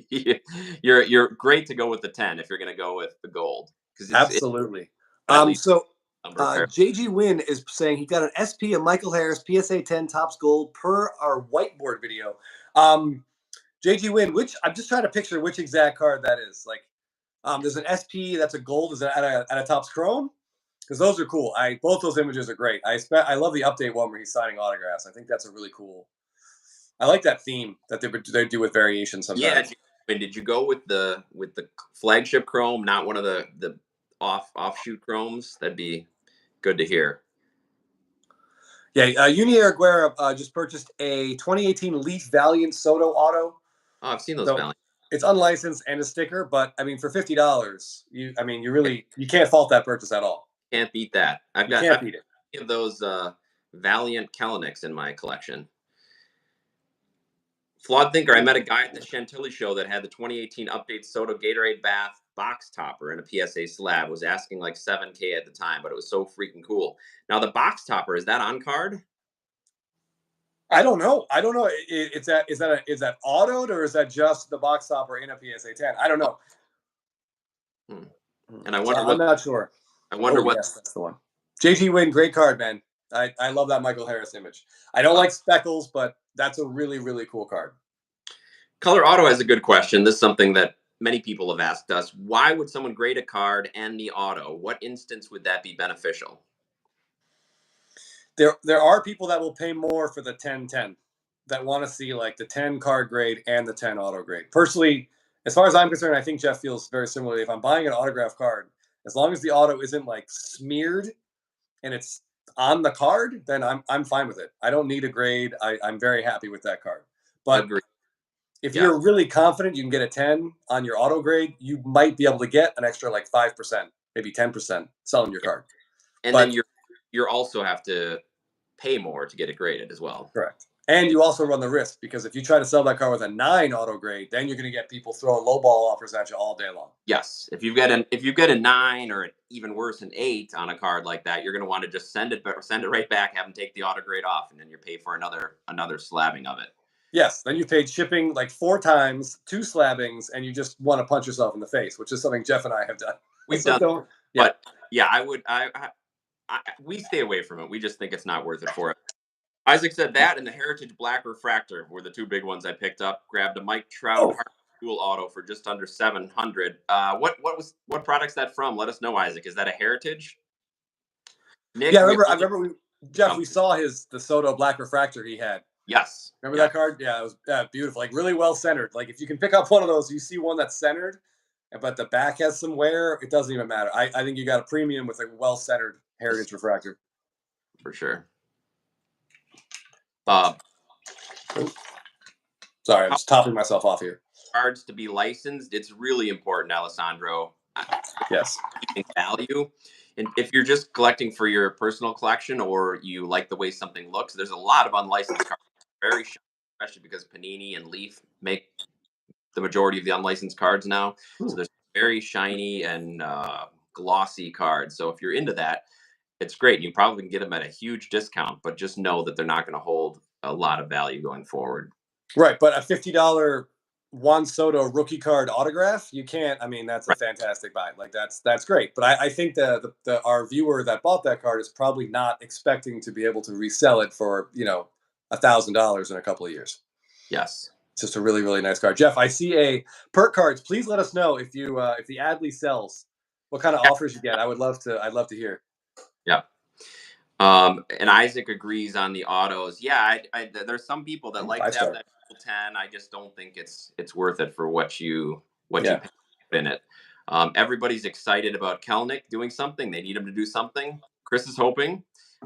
you're great to go with the 10 if you're going to go with the gold. Absolutely. JG Wynn is saying he got an SP of Michael Harris PSA 10 Topps Gold per our whiteboard video. JG Wynn, I'm just trying to picture which exact card that is. Like, there's an SP that's a gold. Is it at a Topps Chrome? Because those are cool. Both those images are great. I love the update one where he's signing autographs. I think that's a really cool. I like that theme that they do with variations sometimes. Yeah. Did you go with the flagship Chrome, not one of the offshoot Chromes? That'd be good to hear. Yeah, Unier Aguera just purchased a 2018 Leaf Valiant Soto auto. Oh, I've seen those Valiant. It's unlicensed and a sticker, but I mean, for $50, you can't fault that purchase at all. Can't beat that. I've got those Valiant Kellenics in my collection. Flawed Thinker, I met a guy at the Chantilly show that had the 2018 update Soto Gatorade Bath box topper in a PSA slab. Was asking like $7K at the time, but it was so freaking cool. Now the box topper, is that on card? I don't know. Is that autoed, or is that just the box topper in a PSA 10? I don't know. And I wonder I'm not sure. I wonder what. Yes, that's the one. JG Wynn, great card, man. I love that Michael Harris image. I don't like speckles, but that's a really, really cool card. Color Auto has a good question. This is something that many people have asked us. Why would someone grade a card and the auto? What instance would that be beneficial? There are people that will pay more for the 10-10 that want to see like the 10 card grade and the 10 auto grade. Personally, as far as I'm concerned, I think Jeff feels very similarly. If I'm buying an autograph card, as long as the auto isn't like smeared and it's on the card, then I'm fine with it. I don't need a grade. I'm very happy with that card. But if you're really confident you can get a 10 on your auto grade, you might be able to get an extra like 5%, maybe 10% selling your card. And then you're also have to pay more to get it graded as well. Correct. And you also run the risk because if you try to sell that car with a 9 auto grade, then you're going to get people throwing low ball offers at you all day long. Yes, if you get a 9 or even worse an 8 on a card like that, you're going to want to just send it right back, have them take the auto grade off, and then you pay for another slabbing of it. Yes, then you paid shipping like 4 times, 2 slabbings, and you just want to punch yourself in the face, which is something Jeff and I have done. We've So done, but yeah, we stay away from it. We just think it's not worth it for it. Isaac said that and the Heritage Black Refractor were the 2 big ones I picked up. Grabbed a Mike Trout dual auto for just under $700. What product's that from? Let us know, Isaac. Is that a Heritage? Nick, yeah, I remember Jeff, we saw the Soto Black Refractor he had. Yes. Remember that card? Yeah, it was beautiful. Like really well centered. Like if you can pick up one of those, you see one that's centered, but the back has some wear, it doesn't even matter. I think you got a premium with a well centered Heritage Refractor. For sure. Sorry, I'm just topping myself off here. Cards to be licensed, it's really important, Alessandro. Yes. Value. And if you're just collecting for your personal collection or you like the way something looks, there's a lot of unlicensed cards. Very shiny, especially because Panini and Leaf make the majority of the unlicensed cards now. Ooh. So there's very shiny and glossy cards. So if you're into that, it's great. You probably can get them at a huge discount, but just know that they're not going to hold a lot of value going forward. Right, but a $50 Juan Soto rookie card autograph, you can't. I mean, that's a fantastic buy. Like that's great. But I think our viewer that bought that card is probably not expecting to be able to resell it for $1,000 in a couple of years. Yes, it's just a really, really nice card. Jeff, I see a perk cards. Please let us know if the Adley sells, what kind of offers you get. I'd love to hear. Yeah. And Isaac agrees on the autos. Yeah, there's some people that like to have that 10. I just don't think it's worth it for what you pay in it. Everybody's excited about Kelnick doing something. They need him to do something. Chris is hoping.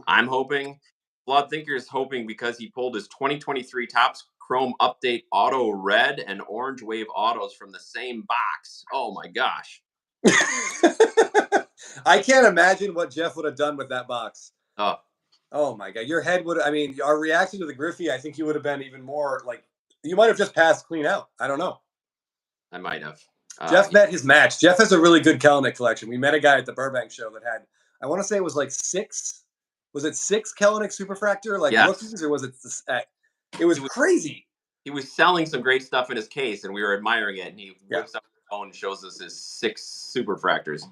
I'm hoping. Flawed Thinker is hoping because he pulled his 2023 Topps Chrome Update Auto Red and Orange Wave autos from the same box. Oh my gosh. I can't imagine what Jeff would have done with that box. Oh my God. Your head would, our reaction to the Griffey, I think you would have been even more like, you might have just passed clean out. I don't know. I might have. Jeff met his match. Jeff has a really good Kelnick collection. We met a guy at the Burbank Show that had, I want to say it was like 6. Was it 6 Kelnick Superfractor rookies, or was it? It was crazy. He was selling some great stuff in his case, and we were admiring it. And he whips up his phone and shows us his 6 Superfractors.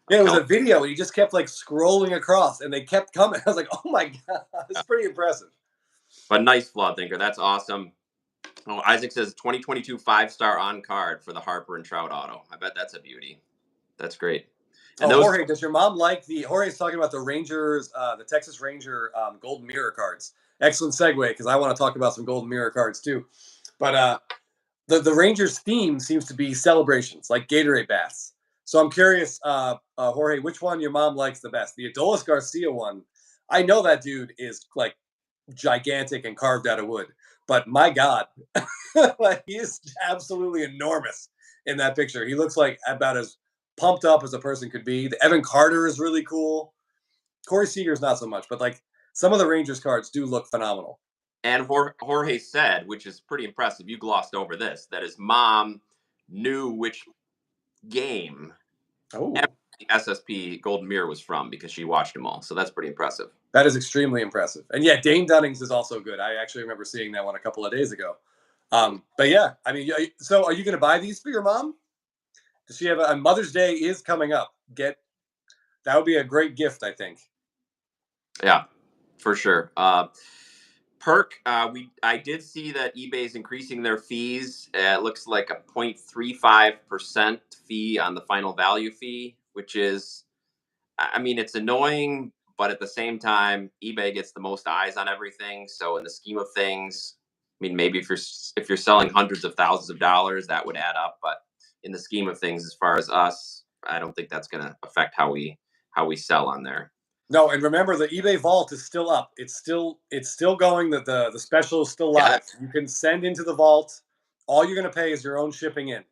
Yeah, it was a video, and he just kept scrolling across, and they kept coming. I was like, "Oh my God, it's pretty impressive." But nice, Flawed Thinker. That's awesome. Oh, Isaac says 2022 5-star on card for the Harper and Trout auto. I bet that's a beauty. That's great. And Jorge, does your mom like Jorge's talking about the Rangers, the Texas Ranger Golden Mirror cards? Excellent segue, because I want to talk about some Golden Mirror cards too. But the Rangers theme seems to be celebrations, like Gatorade baths. So I'm curious, Jorge, which one your mom likes the best? The Adolis Garcia one. I know that dude is gigantic and carved out of wood, but my God, he is absolutely enormous in that picture. He looks like about as pumped up as a person could be. The Evan Carter is really cool. Corey Seager's not so much, but some of the Rangers cards do look phenomenal. And Jorge said, which is pretty impressive, you glossed over this, that his mom knew which game the SSP Golden Mirror was from because she watched them all. So that's pretty impressive. That is extremely impressive. And yeah, Dane Dunning's is also good. I actually remember seeing that one a couple of days ago. But yeah, so are you going to buy these for your mom? Does she have a Mother's Day is coming up? That would be a great gift, I think. Yeah, for sure. Perk, I did see that eBay is increasing their fees. It looks like a 0.35% fee on the final value fee, which is, it's annoying, but at the same time, eBay gets the most eyes on everything. So in the scheme of things, maybe if you're selling hundreds of thousands of dollars, that would add up. But in the scheme of things, as far as us, I don't think that's going to affect how we sell on there. No, and remember the eBay vault is still up. It's still going. The special is still live. Yeah. You can send into the vault. All you're going to pay is your own shipping in.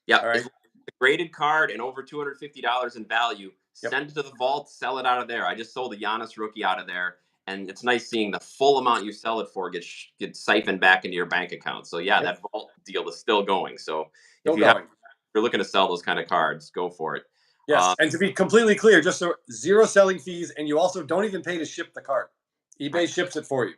Yeah. All right. A graded card and over $250 in value. Yep. Send it to the vault. Sell it out of there. I just sold a Giannis rookie out of there, and it's nice seeing the full amount you sell it for get siphoned back into your bank account. So yeah, that vault deal is still going. So if you're looking to sell those kind of cards, go for it. Yes, and to be completely clear, just so zero selling fees, and you also don't even pay to ship the card. eBay ships it for you.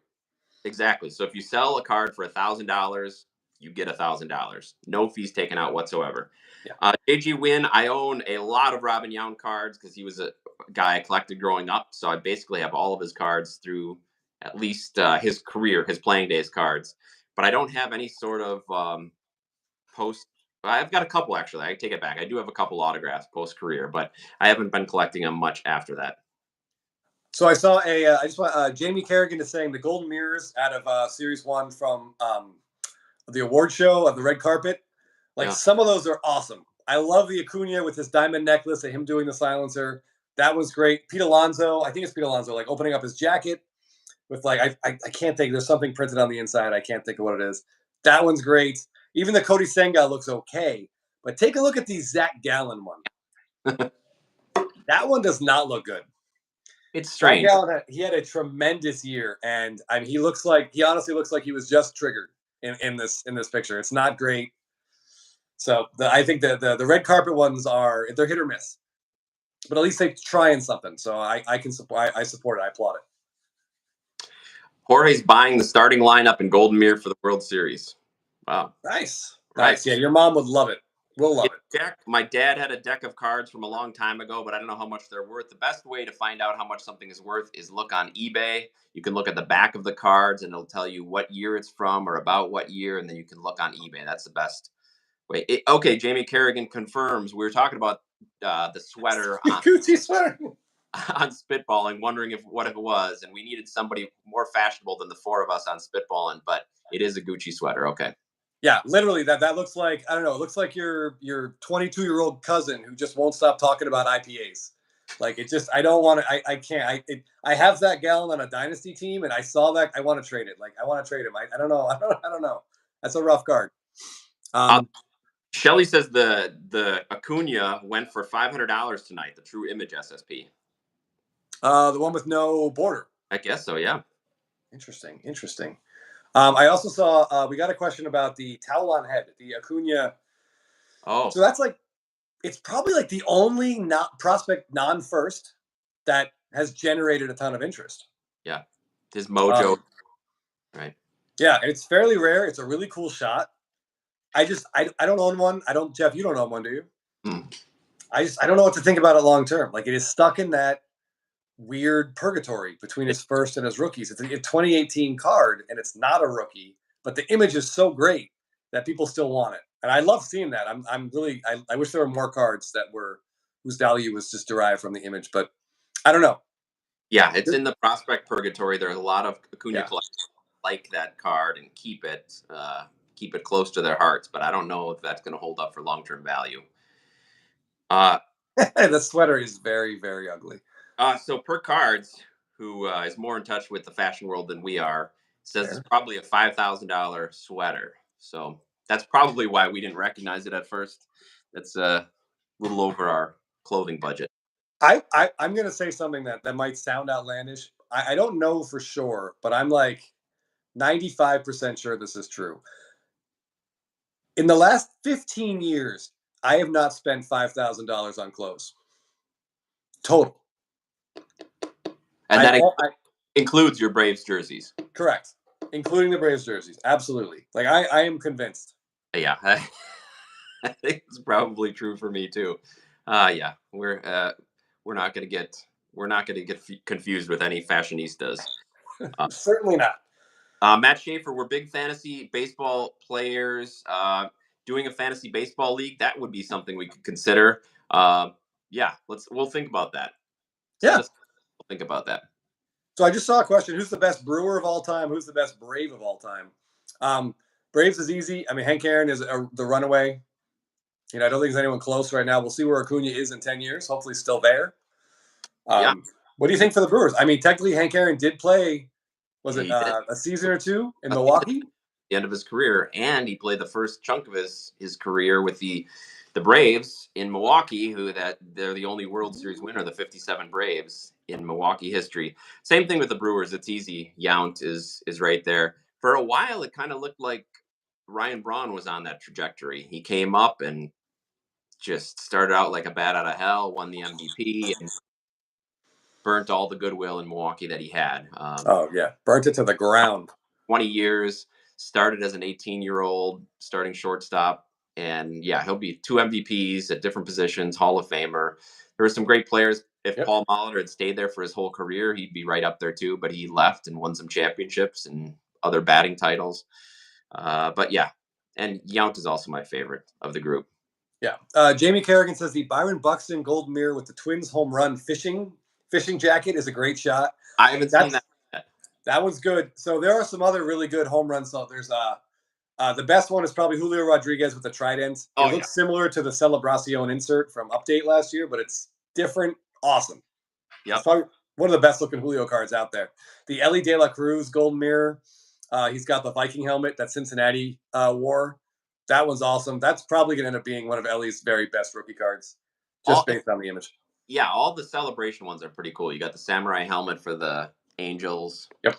Exactly. So if you sell a card for $1,000, you get $1,000. No fees taken out whatsoever. Yeah. JG Wynn, I own a lot of Robin Yount cards because he was a guy I collected growing up. So I basically have all of his cards through at least his career, his playing days cards. But I don't have any sort of post. I've got a couple, actually. I take it back. I do have a couple autographs post career, but I haven't been collecting them much after that. So I saw I just want Jamie Kerrigan is saying the golden mirrors out of Series 1 from the award show of the red carpet. Like some of those are awesome. I love the Acuna with his diamond necklace and him doing the silencer. That was great. Pete Alonso, I think it's Pete Alonso, like opening up his jacket with like I can't think. There's something printed on the inside. I can't think of what it is. That one's great. Even the Cody Senga looks okay. But take a look at the Zach Gallen one. That one does not look good. It's strange. He had a tremendous year, and I mean, he honestly looks like he was just triggered in this picture. It's not great. So I think the red carpet ones they're hit or miss, but at least they're trying something. So I support it. I applaud it. Jorge's buying the starting lineup in Golden Mirror for the World Series. Wow, nice. Yeah, your mom would love it. We'll love it. My dad had a deck of cards from a long time ago, but I don't know how much they're worth. The best way to find out how much something is worth is look on eBay. You can look at the back of the cards, and it'll tell you what year it's from or about what year, and then you can look on eBay. That's the best way. Okay, Jamie Kerrigan confirms. We were talking about the sweater. Gucci sweater. On Spitballing, wondering what it was, and we needed somebody more fashionable than the four of us on Spitballing, but it is a Gucci sweater. Okay. Yeah, literally that looks like, I don't know, it looks like your 22-year-old cousin who just won't stop talking about IPAs. Like it just, I don't want to, I can't, I have that Gallen on a dynasty team, and I saw that, I want to trade it. Like I want to trade him. I don't know. That's a rough card. Shelly says the Acuna went for $500 tonight, the True Image SSP. The one with no border. I guess so, yeah. Interesting. I also saw we got a question about the towel on head, the Acuna. Oh, so that's like, it's probably like the only prospect non-first that has generated a ton of interest. Yeah, his mojo, right? Yeah, it's fairly rare. It's a really cool shot. I don't own one. Jeff, you don't own one, do you? I don't know what to think about it long term. Like it is stuck in that weird purgatory between his first and his rookies. It's a 2018 card, and it's not a rookie, but the image is so great that people still want it, and I love seeing that. I wish there were more cards whose value was just derived from the image, but I don't know. Yeah, it's in the prospect purgatory. There are a lot of Acuna collectors like that card and keep it close to their hearts, but I don't know if that's going to hold up for long-term value. The sweater is very, very ugly. So Per Cards, who is more in touch with the fashion world than we are, says it's probably a $5,000 sweater. So that's probably why we didn't recognize it at first. That's a little over our clothing budget. I'm going to say something that might sound outlandish. I don't know for sure, but I'm like 95% sure this is true. In the last 15 years, I have not spent $5,000 on clothes. Total. And that includes your Braves jerseys. Correct. Including the Braves jerseys. Absolutely. Like I am convinced. Yeah. I think it's probably true for me too. Yeah. We're not going to get confused with any fashionistas. Certainly not. Matt Schaefer, we're big fantasy baseball players. Doing a fantasy baseball league, that would be something we could consider. Yeah, we'll think about that. Yeah. We'll think about that. So I just saw a question. Who's the best Brewer of all time? Who's the best Brave of all time? Braves is easy. I mean, Hank Aaron is the runaway. I don't think there's anyone close right now. We'll see where Acuna is in 10 years. Hopefully still there. What do you think for the Brewers? I mean, technically Hank Aaron did play, was it a season or two in Milwaukee? The end of his career, and he played the first chunk of his career with the Braves in Milwaukee, they're the only World Series winner, the 57 Braves. in Milwaukee history. Same thing with the Brewers. It's easy. Yount is right there. For a while, it kind of looked like Ryan Braun was on that trajectory. He came up and just started out like a bat out of hell, won the MVP, and burnt all the goodwill in Milwaukee that he had. Oh yeah, burnt it to the ground. 20 years, started as an 18-year-old starting shortstop, and yeah, he'll be 2 MVPs at different positions, Hall of Famer. There were some great players. If Paul Molitor had stayed there for his whole career, he'd be right up there too, but he left and won some championships and other batting titles. But yeah, and Yount is also my favorite of the group. Yeah. Jamie Kerrigan says the Byron Buxton Golden Mirror with the Twins home run fishing jacket is a great shot. I haven't seen that yet. That one's good. So there are some other really good home runs. So there's the best one is probably Julio Rodriguez with the trident. It looks similar to the Celebracion insert from Update last year, but it's different. Awesome. Yeah. It's probably one of the best looking Julio cards out there. The Ellie De La Cruz Golden Mirror. He's got the Viking helmet that Cincinnati wore. That one's awesome. That's probably going to end up being one of Ellie's very best rookie cards, just based on the image. Yeah, all the celebration ones are pretty cool. You got the samurai helmet for the Angels. Yep.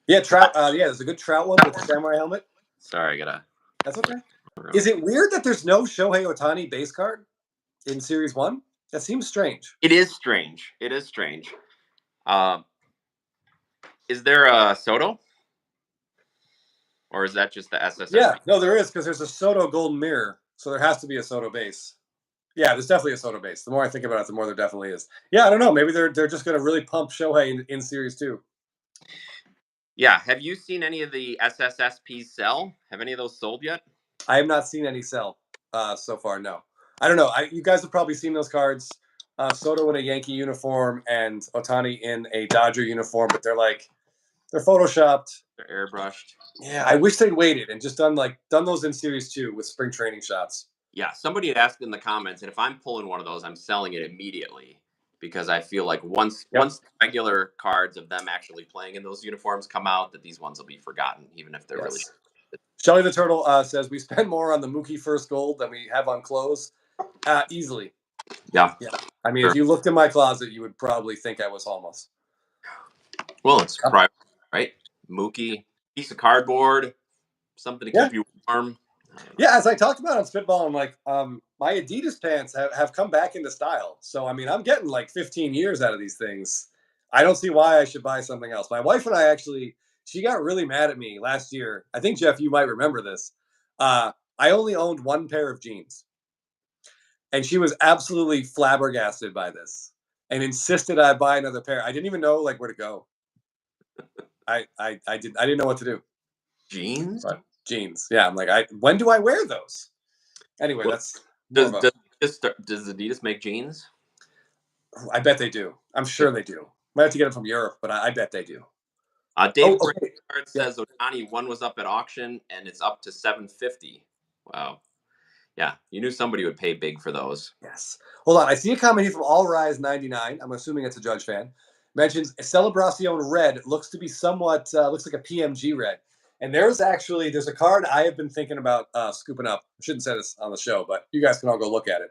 Yeah, Trout. There's a good Trout one with the samurai helmet. Sorry, I gotta. That's okay. Is it weird that there's no Shohei Ohtani base card in Series 1? That seems strange. It is strange. Is there a Soto? Or is that just the SSS? Yeah, no, there is, because there's a Soto Golden Mirror, so there has to be a Soto base. Yeah, there's definitely a Soto base. The more I think about it, the more there definitely is. Yeah, I don't know. Maybe they're just going to really pump Shohei in Series 2. Yeah. Have you seen any of the SSSPs sell? Have any of those sold yet? I have not seen any sell so far, no. I don't know. You guys have probably seen those cards. Soto in a Yankee uniform and Ohtani in a Dodger uniform, but they're photoshopped. They're airbrushed. Yeah, I wish they'd waited and just done those in Series 2 with spring training shots. Yeah, somebody had asked in the comments, and if I'm pulling one of those, I'm selling it immediately, because I feel like once regular cards of them actually playing in those uniforms come out, that these ones will be forgotten, even if they're really. Shelly the Turtle says we spend more on the Mookie first gold than we have on clothes. Easily. Yeah. I mean, if you looked in my closet, you would probably think I was homeless. Well, it's private, right? Mookie, piece of cardboard, something to keep you warm. Yeah, as I talked about on Spitball, I'm like, my Adidas pants have come back into style. So, I mean, I'm getting like 15 years out of these things. I don't see why I should buy something else. My wife and I actually, she got really mad at me last year. I think, Jeff, you might remember this. I only owned one pair of jeans. And she was absolutely flabbergasted by this and insisted I buy another pair. I didn't even know where to go. I didn't know what to do. Jeans? But jeans. Yeah, I'm like, when do I wear those? Anyway, that's does Adidas make jeans? I bet they do. I'm sure they do. Might have to get them from Europe, but I bet they do. Dave Card says Ohtani one was up at auction and it's up to $750. Wow. Yeah, you knew somebody would pay big for those. Yes. Hold on. I see a comment here from All Rise 99. I'm assuming it's a Judge fan. Mentions Celebracion red looks to be somewhat looks like a PMG red. And there's a card I have been thinking about scooping up. I shouldn't say this on the show, but you guys can all go look at it.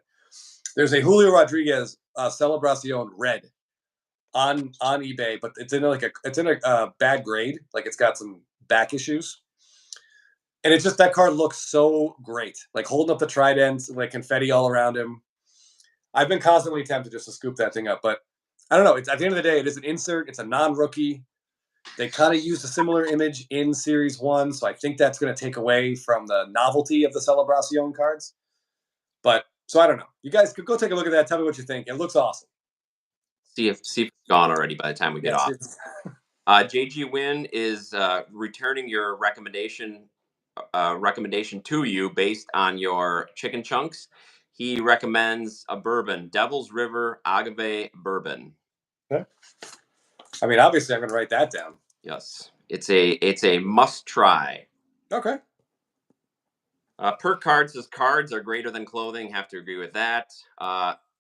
There's a Julio Rodriguez Celebracion red on eBay, but it's in a bad grade. Like it's got some back issues. And it's just that card looks so great. Like holding up the trident, like confetti all around him. I've been constantly tempted just to scoop that thing up, but I don't know. It's at the end of the day, it is an insert. It's a non-rookie. They kind of used a similar image in Series 1, so I think that's going to take away from the novelty of the Celebracion cards. But, so I don't know. You guys could go take a look at that. Tell me what you think. It looks awesome. See if it's gone already by the time we get off. JG Wynn is returning your recommendation to you based on your chicken chunks. He recommends a bourbon, Devil's River Agave Bourbon. Okay. I mean, obviously, I'm going to write that down. Yes, it's a must try. Okay. Per Card says cards are greater than clothing. Have to agree with that.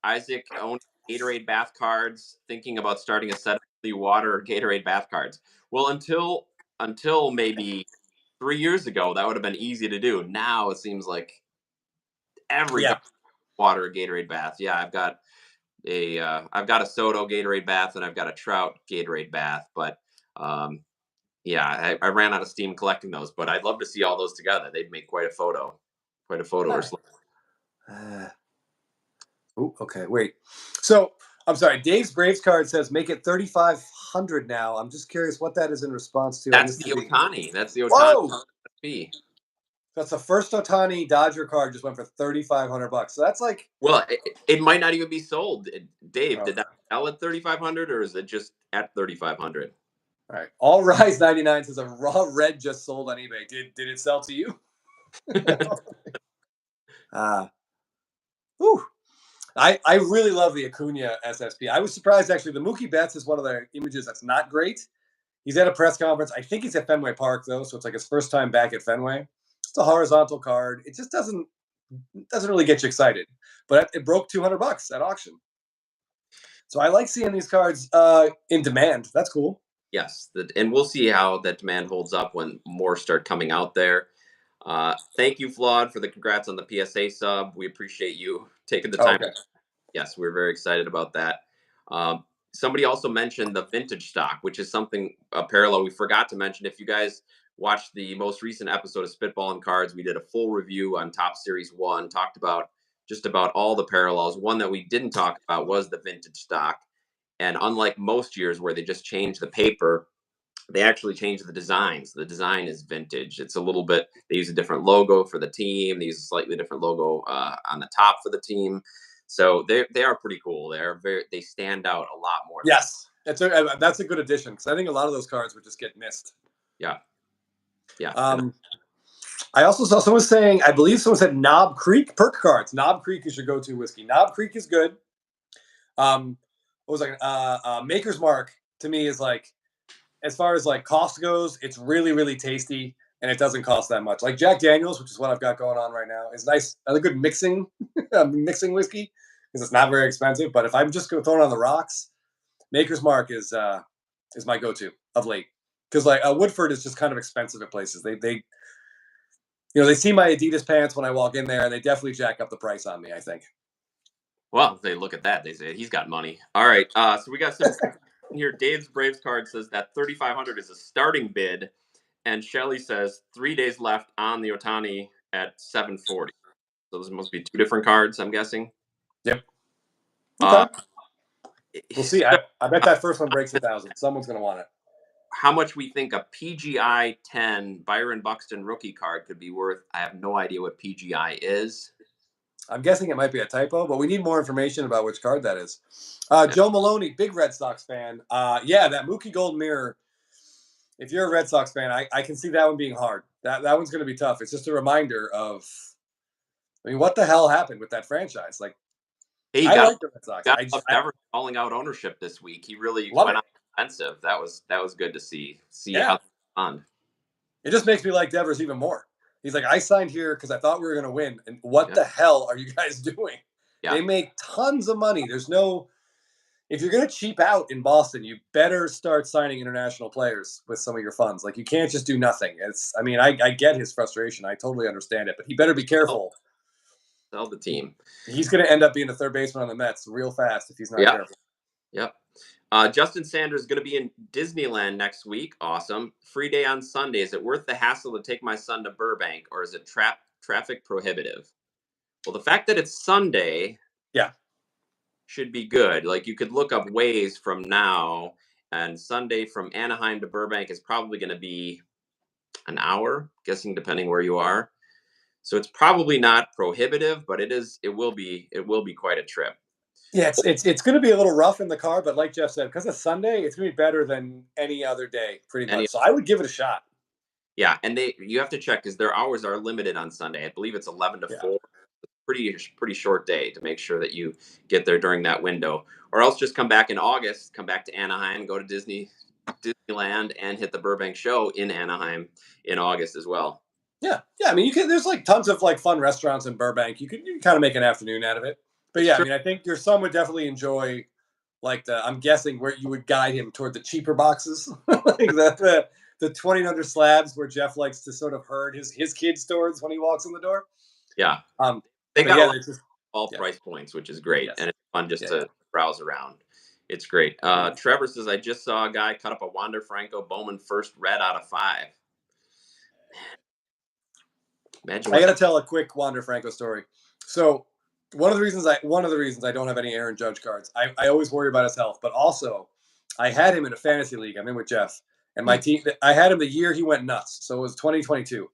Isaac owns Gatorade bath cards. Thinking about starting a set of water Gatorade bath cards. Well, until maybe 3 years ago, that would have been easy to do. Now it seems like every water Gatorade bath. Yeah, I've got I've got a Soto Gatorade bath and I've got a Trout Gatorade bath, but yeah, I ran out of steam collecting those. But I'd love to see all those together. They'd make quite a photo or Nice. Okay, wait. So I'm sorry. Dave's Braves card says make it 3,500 now. I'm just curious what that is in response to. That's the Ohtani. That's the Ohtani. Whoa! fee. That's the first Ohtani Dodger card just went for $3,500. So that's like, well, it might not even be sold. Dave, oh. Did that sell at 3,500 or is it just at 3,500? All right. All Rise 99 says a raw red just sold on eBay. Did it sell to you? Whew. I really love the Acuna SSP. I was surprised actually. The Mookie Betts is one of the images that's not great. He's at a press conference. I think he's at Fenway Park though, so it's like his first time back at Fenway. It's a horizontal card. It just doesn't really get you excited. But it broke $200 at auction. So I like seeing these cards in demand. That's cool. Yes, and we'll see how that demand holds up when more start coming out there. Thank you, Flawed, for the congrats on the PSA sub. We appreciate you taking the time. Okay. Yes, we're very excited about that. Somebody also mentioned the vintage stock, which is something, a parallel we forgot to mention. If you guys watched the most recent episode of Spitball and Cards, we did a full review on Top Series 1, talked about just about all the parallels. One that we didn't talk about was the vintage stock. And unlike most years where they just change the paper, they actually change the designs. The design is vintage. It's a little bit, they use a different logo for the team. They use a slightly different logo on the top for the team. So they are pretty cool. They stand out a lot more. Yes, that's a good addition because I think a lot of those cards would just get missed. Yeah. I also saw someone saying, I believe someone said Knob Creek perk cards. Knob Creek is your go-to whiskey. Knob Creek is good. What was like Maker's Mark to me is like, as far as like cost goes, it's really, really tasty and it doesn't cost that much. Like Jack Daniels, which is what I've got going on right now, is nice. Another good mixing whiskey because it's not very expensive. But if I'm just going to throw it on the rocks, Maker's Mark is my go-to of late because like Woodford is just kind of expensive at places. They see my Adidas pants when I walk in there and they definitely jack up the price on me, I think. Well, they look at that. They say he's got money. All right. So we got some here. Dave's Braves card says that 3,500 is a starting bid, and Shelly says 3 days left on the Ohtani at 740. So those must be two different cards, I'm guessing. Yep. Okay. We'll see. I bet that first one breaks 1,000. Someone's going to want it. How much we think a PGI 10 Byron Buxton rookie card could be worth? I have no idea what PGI is. I'm guessing it might be a typo, but we need more information about which card that is. Joe Maloney, big Red Sox fan. Yeah, that Mookie Gold mirror. If you're a Red Sox fan, I can see that one being hard. That one's going to be tough. It's just a reminder of, I mean, what the hell happened with that franchise? Like, I like the Red Sox. Devers calling out ownership this week. He really went on offensive. That was good to see. How it's on. It just makes me like Devers even more. He's like, I signed here because I thought we were going to win. And what the hell are you guys doing? Yeah. They make tons of money. There's no, if you're going to cheap out in Boston, you better start signing international players with some of your funds. Like, you can't just do nothing. I get his frustration. I totally understand it, but he better be careful. Sell the team. He's going to end up being the third baseman on the Mets real fast if he's not careful. Yep. Justin Sanders is going to be in Disneyland next week. Awesome. Free day on Sunday. Is it worth the hassle to take my son to Burbank, or is it traffic prohibitive? Well, the fact that it's Sunday should be good. Like, you could look up Waze from now, and Sunday from Anaheim to Burbank is probably going to be an hour, guessing depending where you are. So it's probably not prohibitive, but it will be quite a trip. Yeah, it's going to be a little rough in the car, but like Jeff said, because it's Sunday, it's going to be better than any other day, pretty much. So I would give it a shot. Yeah, and you have to check because their hours are limited on Sunday. I believe it's 11 to 4. Pretty short day to make sure that you get there during that window, or else just come back in August, come back to Anaheim, go to Disneyland, and hit the Burbank Show in Anaheim in August as well. Yeah. I mean, there's like tons of like fun restaurants in Burbank. You can kind of make an afternoon out of it. But yeah, sure. I mean, I think your son would definitely enjoy, like, I'm guessing where you would guide him toward the cheaper boxes, like the 20 under slabs where Jeff likes to sort of herd his kids towards when he walks in the door. Yeah. They got all price points, which is great. Yes. And it's fun just to browse around. It's great. Trevor says, I just saw a guy cut up a Wander Franco Bowman first red out of 5. Imagine I got to tell a quick Wander Franco story. So one of the reasons I don't have any Aaron Judge cards. I always worry about his health, but also I had him in a fantasy league. I'm in with Jeff, and my team. I had him the year he went nuts. So it was 2022.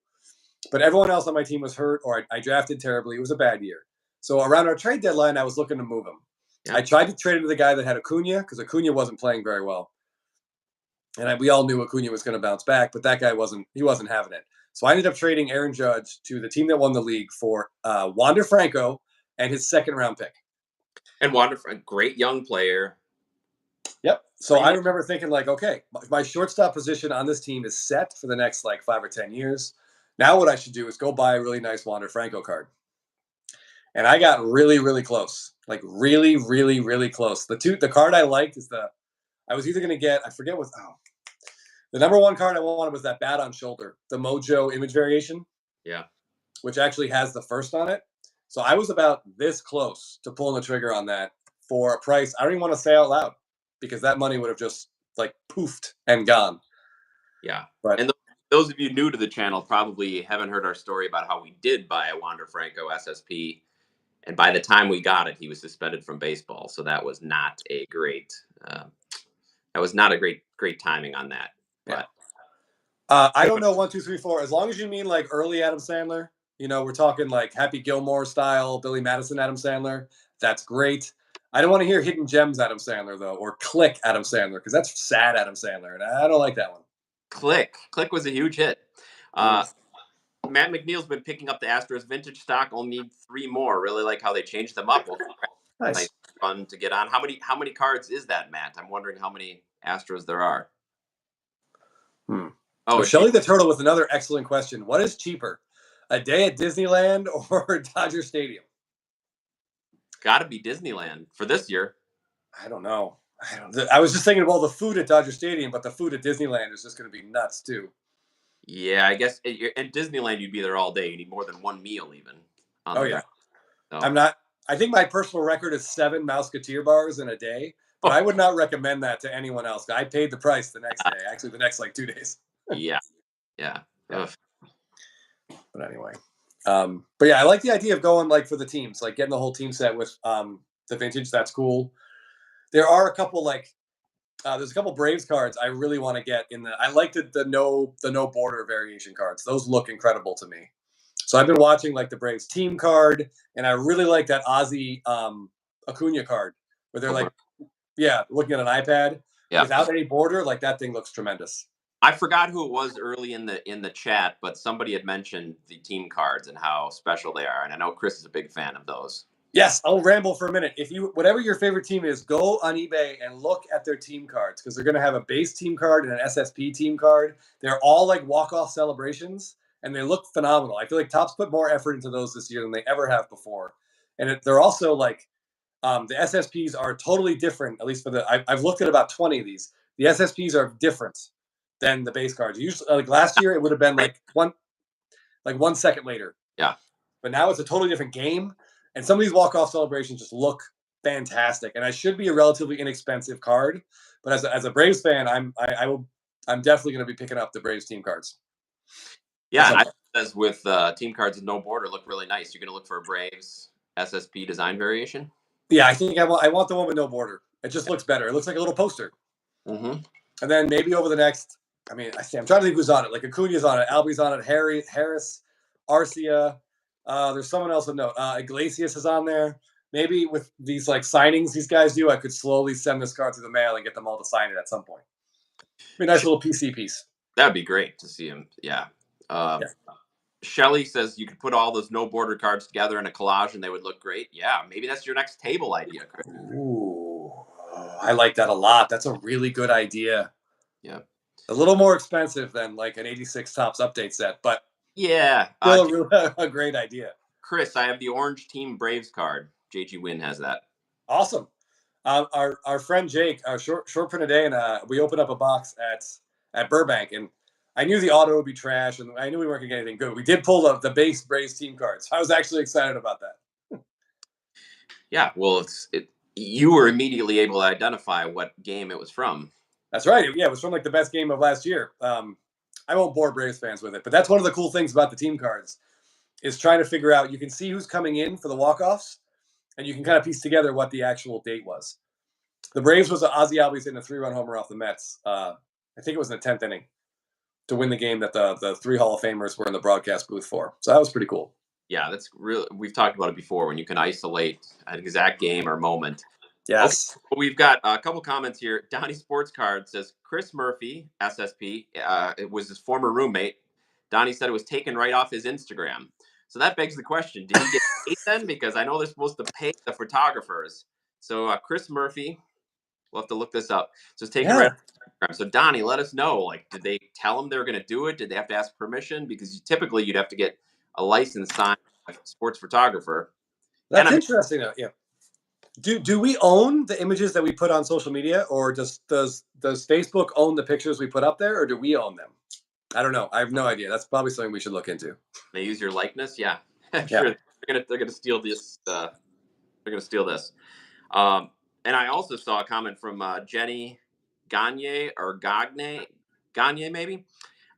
But everyone else on my team was hurt, or I drafted terribly. It was a bad year. So around our trade deadline, I was looking to move him. Yeah. I tried to trade him to the guy that had Acuna because Acuna wasn't playing very well, and we all knew Acuna was going to bounce back, but that guy wasn't. He wasn't having it. So I ended up trading Aaron Judge to the team that won the league for Wander Franco and his second-round pick. And Wander Franco, great young player. Yep. So I remember thinking, like, okay, my shortstop position on this team is set for the next, 5 or 10 years. Now what I should do is go buy a really nice Wander Franco card. And I got really, really close. Like, really, really, really close. The card I liked is I was either going to get, I forget what, the number one card I wanted was that bat on shoulder, the Mojo image variation. Yeah. Which actually has the first on it. So I was about this close to pulling the trigger on that for a price I don't even want to say out loud because that money would have just poofed and gone. Yeah. But, and those of you new to the channel probably haven't heard our story about how we did buy a Wander Franco SSP. And by the time we got it, he was suspended from baseball. So that was not a great, great timing on that. But I don't know 1, 2, 3, 4. As long as you mean early Adam Sandler, we're talking Happy Gilmore style, Billy Madison Adam Sandler. That's great. I don't want to hear Hidden Gems Adam Sandler though, or Click Adam Sandler, because that's sad Adam Sandler, and I don't like that one. Click was a huge hit. Matt McNeil's been picking up the Astros vintage stock. Only need 3 more. Really like how they changed them up. Nice fun to get on. How many cards is that, Matt? I'm wondering how many Astros there are. Oh, Shelly the Turtle with another excellent question. What is cheaper, a day at Disneyland or Dodger Stadium? Got to be Disneyland for this year. I don't know. I was just thinking about the food at Dodger Stadium, but the food at Disneyland is just going to be nuts too. Yeah, I guess at Disneyland you'd be there all day. You need more than 1 meal even. Yeah. So. I think my personal record is 7 Mouseketeer bars in a day, but I would not recommend that to anyone else. I paid the price the next day, actually the next 2 days. Yeah. But anyway, but yeah, I like the idea of going for the teams, getting the whole team set with the vintage. That's cool. There are a couple there's a couple Braves cards I really want to get in I like the no border variation cards. Those look incredible to me. So I've been watching the Braves team card, and I really like that Ozzy Acuna card where they're looking at an iPad without any border. That thing looks tremendous. I forgot who it was early in the chat, but somebody had mentioned the team cards and how special they are, and I know Chris is a big fan of those. Yes, I'll ramble for a minute. Whatever your favorite team is, go on eBay and look at their team cards because they're going to have a base team card and an SSP team card. They're all walk-off celebrations, and they look phenomenal. I feel like Topps put more effort into those this year than they ever have before. And they're also the SSPs are totally different, at least for I've looked at about 20 of these. The SSPs are different than the base cards. Usually, last year, it would have been 1 second later. Yeah. But now it's a totally different game. And some of these walk-off celebrations just look fantastic. And I should be a relatively inexpensive card. But as a Braves fan, I'm definitely going to be picking up the Braves team cards. Yeah, and says with team cards with no border look really nice. You're going to look for a Braves SSP design variation? Yeah, I think I want the one with no border. It just looks better. It looks like a little poster. Mm-hmm. And then maybe over the next, I'm trying to think who's on it. Acuna's on it, Albie's on it, Harris, Arcia. There's someone else of note. Iglesias is on there. Maybe with these signings these guys do, I could slowly send this card through the mail and get them all to sign it at some point. Be a nice little PC piece. That'd be great to see him. Yeah. Shelly says you could put all those no border cards together in a collage and they would look great. Yeah, maybe that's your next table idea, Chris. Ooh, I like that a lot. That's a really good idea. Yeah. A little more expensive than an 86 Topps update set, but yeah, still a great idea. Chris, I have the orange Team Braves card. JG Wynn has that. Awesome. Our friend Jake, our short print a day, and we opened up a box at Burbank, and I knew the auto would be trash, and I knew we weren't going to get anything good. We did pull the base Braves team cards. I was actually excited about that. Yeah, well, You were immediately able to identify what game it was from. That's right. Yeah, it was from like the best game of last year. I won't bore Braves fans with it, but that's one of the cool things about the team cards is trying to figure out. You can see who's coming in for the walk-offs, and you can kind of piece together what the actual date was. The Braves was Ozzie Albies hitting a 3-run homer off the Mets. I think it was in the 10th inning to win the game that the 3 Hall of Famers were in the broadcast booth for. So that was pretty cool. Yeah, that's really. We've talked about it before when you can isolate an exact game or moment. Yes. Okay, we've got a couple comments here. Donnie Sports Card says Chris Murphy, SSP, it was his former roommate. Donnie said it was taken right off his Instagram. So that begs the question: did he get paid then? Because I know they're supposed to pay the photographers. So Chris Murphy, we'll have to look this up. So it's taken right off Instagram. So Donnie, let us know. Like, did they tell him they were going to do it? Did they have to ask permission? Because typically you'd have to get a license signed by a sports photographer. That's interesting. Yeah. Do we own the images that we put on social media, or does Facebook own the pictures we put up there, or do we own them? I don't know. I have no idea. That's probably something we should look into. They use your likeness, yeah. Sure, they're gonna steal this. They're gonna steal this. And I also saw a comment from Jenny Gagne or Gagne maybe.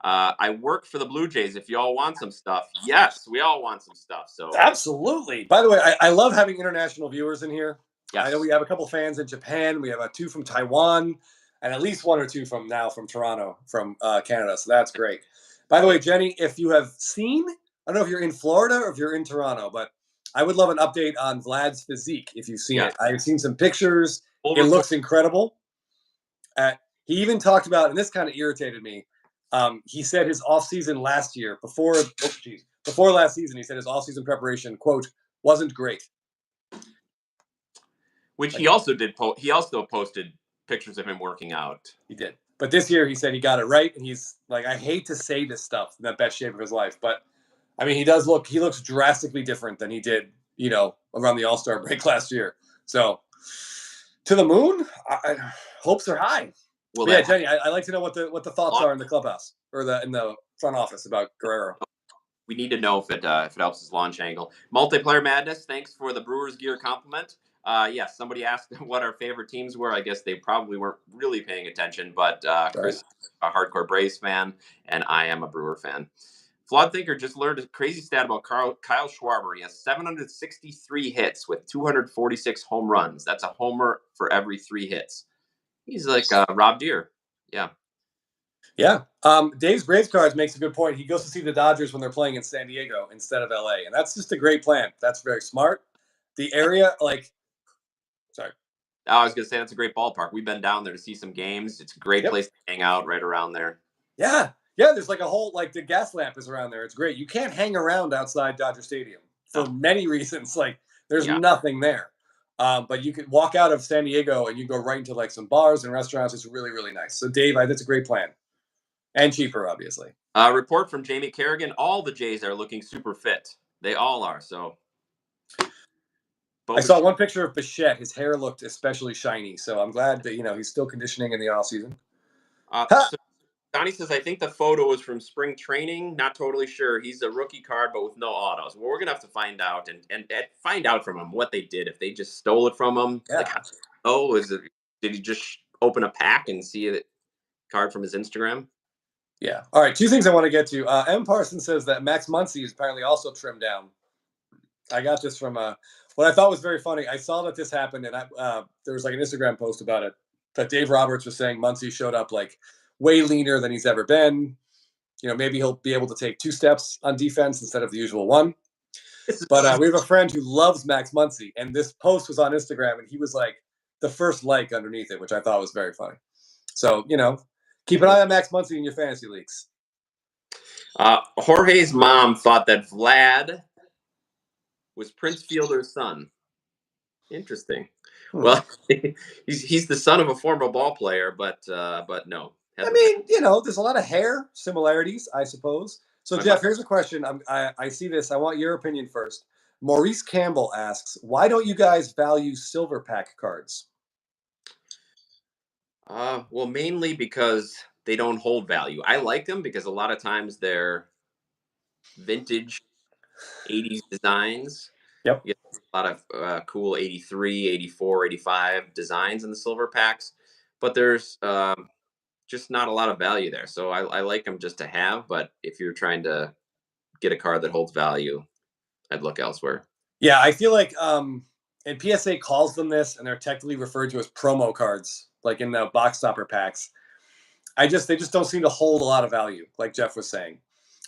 I work for the Blue Jays. If you all want some stuff, yes, we all want some stuff. So absolutely. By the way, I love having international viewers in here. Yes. I know we have a couple fans in Japan. We have 2 from Taiwan, and at least 1 or 2 from Toronto, from Canada. So that's great. By the way, Jenny, if you have seen, I don't know if you're in Florida or if you're in Toronto, but I would love an update on Vlad's physique if you've seen it. I've seen some pictures. It looks incredible. He even talked about, and this kind of irritated me. He said his offseason last year, before last season, he said his offseason preparation, quote, wasn't great. Which he also did. He also posted pictures of him working out. He did. But this year he said he got it right. And he's like, I hate to say this stuff in the best shape of his life. But, I mean, he looks drastically different than he did, around the All-Star break last year. So, to the moon, hopes are high. Well, yeah, Jenny, I'd like to know what the thoughts are in the clubhouse or in the front office about Guerrero. We need to know if it helps his launch angle. Multiplayer Madness, thanks for the Brewers gear compliment. Yes, somebody asked what our favorite teams were. I guess they probably weren't really paying attention, but Chris is a hardcore Braves fan, and I am a Brewer fan. Flawed Thinker just learned a crazy stat about Kyle Schwarber. He has 763 hits with 246 home runs. That's a homer for every 3 hits. He's like Rob Deere. Yeah. Yeah. Dave's Braves Cards makes a good point. He goes to see the Dodgers when they're playing in San Diego instead of LA. And that's just a great plan. That's very smart. The area, sorry. I was going to say that's a great ballpark. We've been down there to see some games. It's a great place to hang out right around there. Yeah. Yeah, there's like a whole, the gas lamp is around there. It's great. You can't hang around outside Dodger Stadium for many reasons. There's nothing there. But you could walk out of San Diego and you go right into some bars and restaurants. It's really, really nice. So Dave, that's a great plan. And cheaper, obviously. Report from Jamie Kerrigan. All the Jays are looking super fit. They all are. So I saw one picture of Bichette. His hair looked especially shiny. So I'm glad that, he's still conditioning in the off season. So Donnie says, I think the photo was from spring training. Not totally sure. He's a rookie card, but with no autos. Well, we're going to have to find out and find out from him what they did. If they just stole it from him. Yeah. Did he just open a pack and see a card from his Instagram? Yeah. All right. 2 things I want to get to. M. Parsons says that Max Muncy is apparently also trimmed down. I got this from what I thought was very funny. I saw that this happened, and there was an Instagram post about it that Dave Roberts was saying Muncy showed up way leaner than he's ever been. Maybe he'll be able to take 2 steps on defense instead of the usual 1. But we have a friend who loves Max Muncy, and this post was on Instagram, and he was the first underneath it, which I thought was very funny. So, keep an eye on Max Muncy in your fantasy leagues. Jorge's mom thought that Vlad was Prince Fielder's son. Interesting. Well, he's the son of a former ball player, but no. I mean, there's a lot of hair similarities, I suppose. So, Jeff, here's a question. I see this. I want your opinion first. Maurice Campbell asks, why don't you guys value silver pack cards? Well, mainly because they don't hold value. I like them because a lot of times they're vintage 80s designs. Yep. You get a lot of cool 83, 84, 85 designs in the silver packs, but there's just not a lot of value there. So I like them just to have, but if you're trying to get a card that holds value, I'd look elsewhere. Yeah, I feel like and PSA calls them this, and they're technically referred to as promo cards, like in the box stopper packs. They just don't seem to hold a lot of value, like Jeff was saying.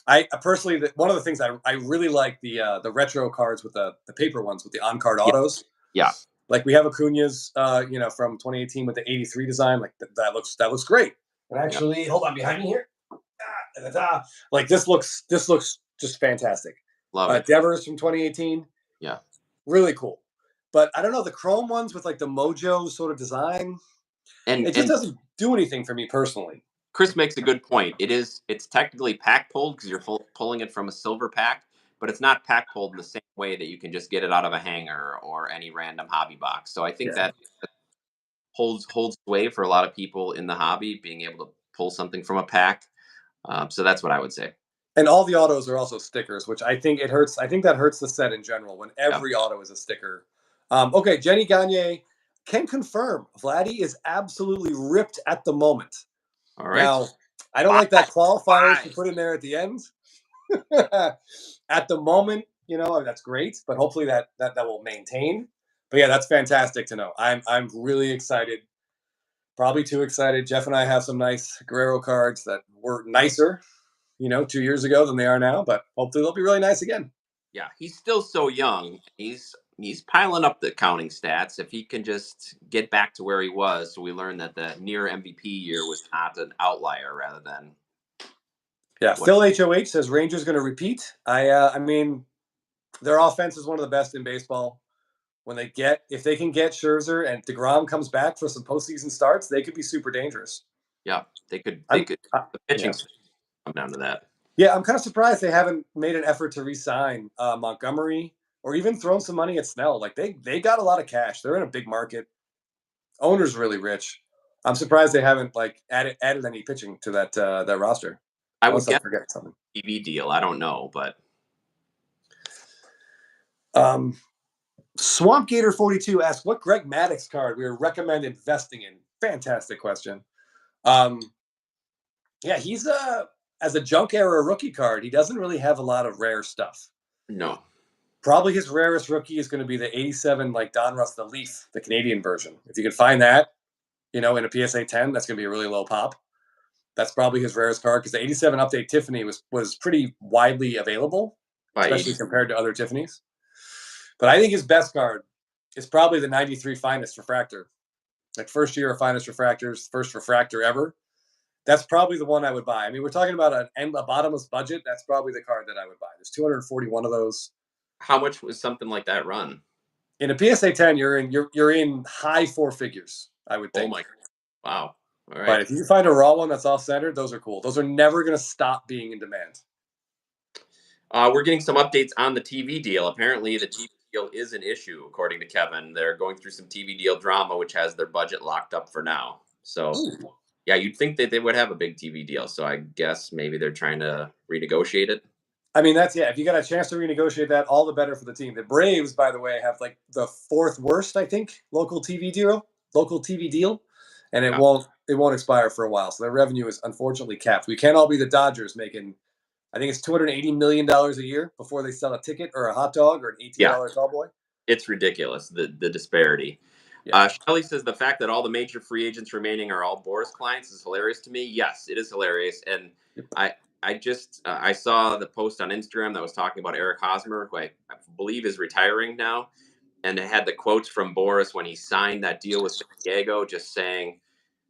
I personally, one of the things I really like the retro cards with the paper ones with the on card Yeah. autos. Yeah. Like we have Acuna's, from 2018 with the 83 design. Like that looks great. And actually, hold on behind me here. Like this looks just fantastic. Love it. Devers from 2018. Yeah. Really cool. But I don't know, the chrome ones with like the Mojo sort of design, it just doesn't do anything for me personally. Chris makes a good point. It's technically pack pulled because you're pulling it from a silver pack, but it's not pack pulled in the same way that you can just get it out of a hanger or any random hobby box. So I think that holds sway for a lot of people in the hobby, being able to pull something from a pack. So that's what I would say. And all the autos are also stickers, which I think it hurts. I think that hurts the set in general when every auto is a sticker. Okay, Jenny Gagne can confirm Vladdy is absolutely ripped at the moment. All right. Now, I don't like that qualifiers you put in there at the end. At the moment, that's great, but hopefully that will maintain. But yeah, that's fantastic to know. I'm really excited. Probably too excited. Jeff and I have some nice Guerrero cards that were nicer, 2 years ago than they are now, but hopefully they'll be really nice again. Yeah, he's still so young. He's piling up the counting stats. If he can just get back to where he was, so we learned that the near MVP year was not an outlier rather than. Yeah, Phil HOH says Rangers going to repeat. I mean, their offense is one of the best in baseball. If they can get Scherzer and DeGrom comes back for some postseason starts, they could be super dangerous. Yeah, they could. The pitching come down to that. Yeah, I'm kind of surprised they haven't made an effort to re-sign Montgomery or even thrown some money at Snell. Like they got a lot of cash. They're in a big market. Owner's really rich. I'm surprised they haven't added any pitching to that roster. I would guess forget something. TV deal. I don't know, but Swamp Gator 42 asked what Greg Maddux card we would recommend investing in. Fantastic question. Yeah, he's as a junk era rookie card, he doesn't really have a lot of rare stuff. No. Probably his rarest rookie is going to be the 87 Donruss the Leaf, the Canadian version. If you can find that, in a PSA 10, that's going to be a really low pop. That's probably his rarest card because the 87 Update Tiffany was pretty widely available, especially compared to other Tiffany's. But I think his best card is probably the 93 Finest Refractor. Like first year of Finest Refractors, first refractor ever. That's probably the one I would buy. I mean, we're talking about a bottomless budget. That's probably the card that I would buy. There's 241 of those. How much was something like that run? In a PSA 10, you're in high four figures, I would think. Oh my! Wow. All right. But if you find a raw one that's off-centered, those are cool. Those are never going to stop being in demand. We're getting some updates on the TV deal. Apparently, the TV deal is an issue, according to Kevin. They're going through some TV deal drama, which has their budget locked up for now. So, yeah, you'd think that they would have a big TV deal. So I guess maybe they're trying to renegotiate it. I mean, if you got a chance to renegotiate that, all the better for the team. The Braves, by the way, have the fourth worst, I think, local TV deal, and it won't expire for a while. So their revenue is unfortunately capped. We can't all be the Dodgers making, I think it's $280 million a year before they sell a ticket or a hot dog or an $18 tall boy. It's ridiculous, the disparity. Yeah. Shelley says the fact that all the major free agents remaining are all Boris clients is hilarious to me. Yes, it is hilarious. And I saw the post on Instagram that was talking about Eric Hosmer, who I believe is retiring now. And it had the quotes from Boris when he signed that deal with San Diego, just saying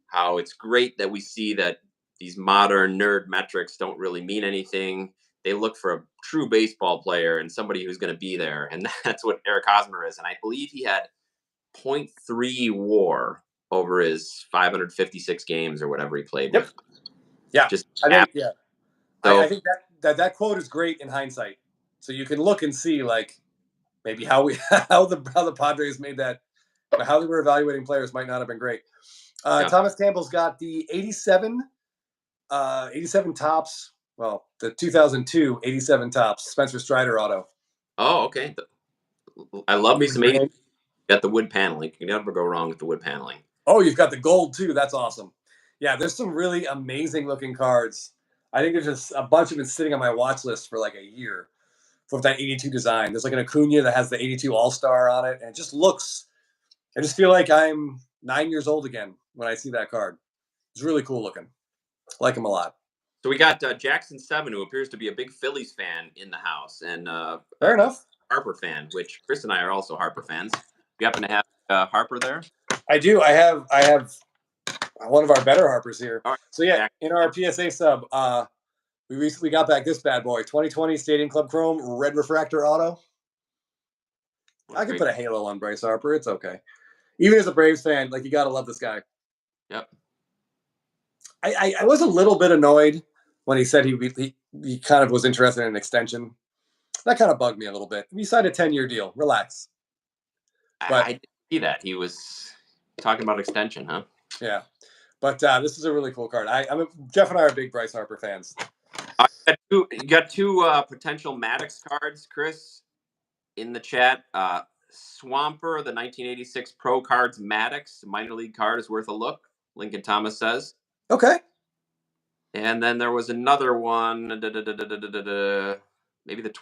how it's great that we see that these modern nerd metrics don't really mean anything. They look for a true baseball player and somebody who's going to be there. And that's what Eric Hosmer is. And I believe he had 0.3 WAR over his 556 games or whatever he played with. Yeah. So, I think that quote is great in hindsight. So you can look and see maybe how the Padres made that, how they were evaluating players might not have been great. Thomas Campbell's got the 87 Topps. Well, the 2002 87 Topps Spencer Strider auto. Oh, okay. I love me some 80. Got the wood paneling. You can never go wrong with the wood paneling. Oh, you've got the gold too. That's awesome. Yeah, there's some really amazing looking cards. I think there's just a bunch of them sitting on my watch list for like a year for that 82 design. There's like an Acuna that has the 82 All-Star on it, and it just looks. I just feel like I'm 9 years old again when I see that card. It's really cool looking. Like him a lot. So we got Jackson 7, who appears to be a big Phillies fan in the house, and Fair enough. Harper fan, which Chris and I are also Harper fans. You happen to have Harper there? I do. I have one of our better Harpers here. All right. So yeah, in our PSA sub, we recently got back this bad boy, 2020 Stadium Club Chrome Red Refractor Auto. I could put a halo on Bryce Harper. It's okay. Even as a Braves fan, like, you got to love this guy. Yep. I was a little bit annoyed when he said he kind of was interested in an extension. That kind of bugged me a little bit. We signed a 10-year deal. Relax. But I didn't see that. He was talking about extension, huh? Yeah. But this is a really cool card. Jeff and I are big Bryce Harper fans. You got two potential Maddox cards, Chris, in the chat. Swamper, the 1986 Pro Cards Maddox minor league card, is worth a look. Lincoln Thomas says. Okay. And then there was another one. Maybe the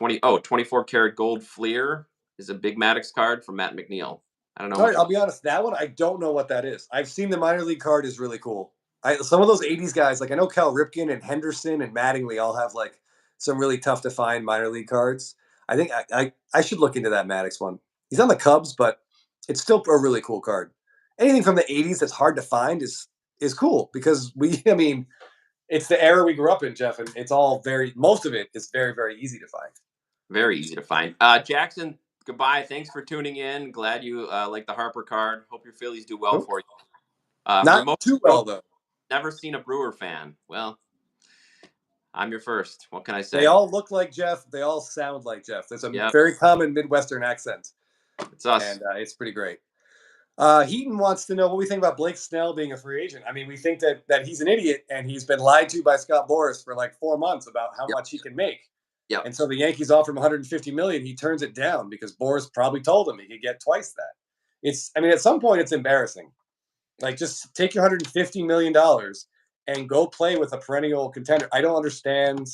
24 karat gold Fleer is a big Maddox card from Matt McNeil. I don't know. Sorry, I'll be honest. That one, I don't know what that is. I've seen the minor league card is really cool. Some of those 80s guys, like I know Cal Ripken and Henderson and Mattingly all have like some really tough to find minor league cards. I think I should look into that Maddox one. He's on the Cubs, but it's still a really cool card. Anything from the 80s that's hard to find is cool because it's the era we grew up in, Jeff, and it's all most of it is very, very easy to find. Very easy to find. Jackson, goodbye. Thanks for tuning in. Glad you like the Harper card. Hope your Phillies do well for you. Not too well, though. Never seen a Brewer fan. Well, I'm your first. What can I say? They all look like Jeff. They all sound like Jeff. There's a very common Midwestern accent. It's us. And it's pretty great. Heaton wants to know what we think about Blake Snell being a free agent. I mean, we think that he's an idiot, and he's been lied to by Scott Boras for like 4 months about how much he can make. Yep. And so the Yankees offer him $150 million. He turns it down because Boras probably told him he could get twice that. At some point, it's embarrassing. Like, just take your $150 million and go play with a perennial contender. I don't understand.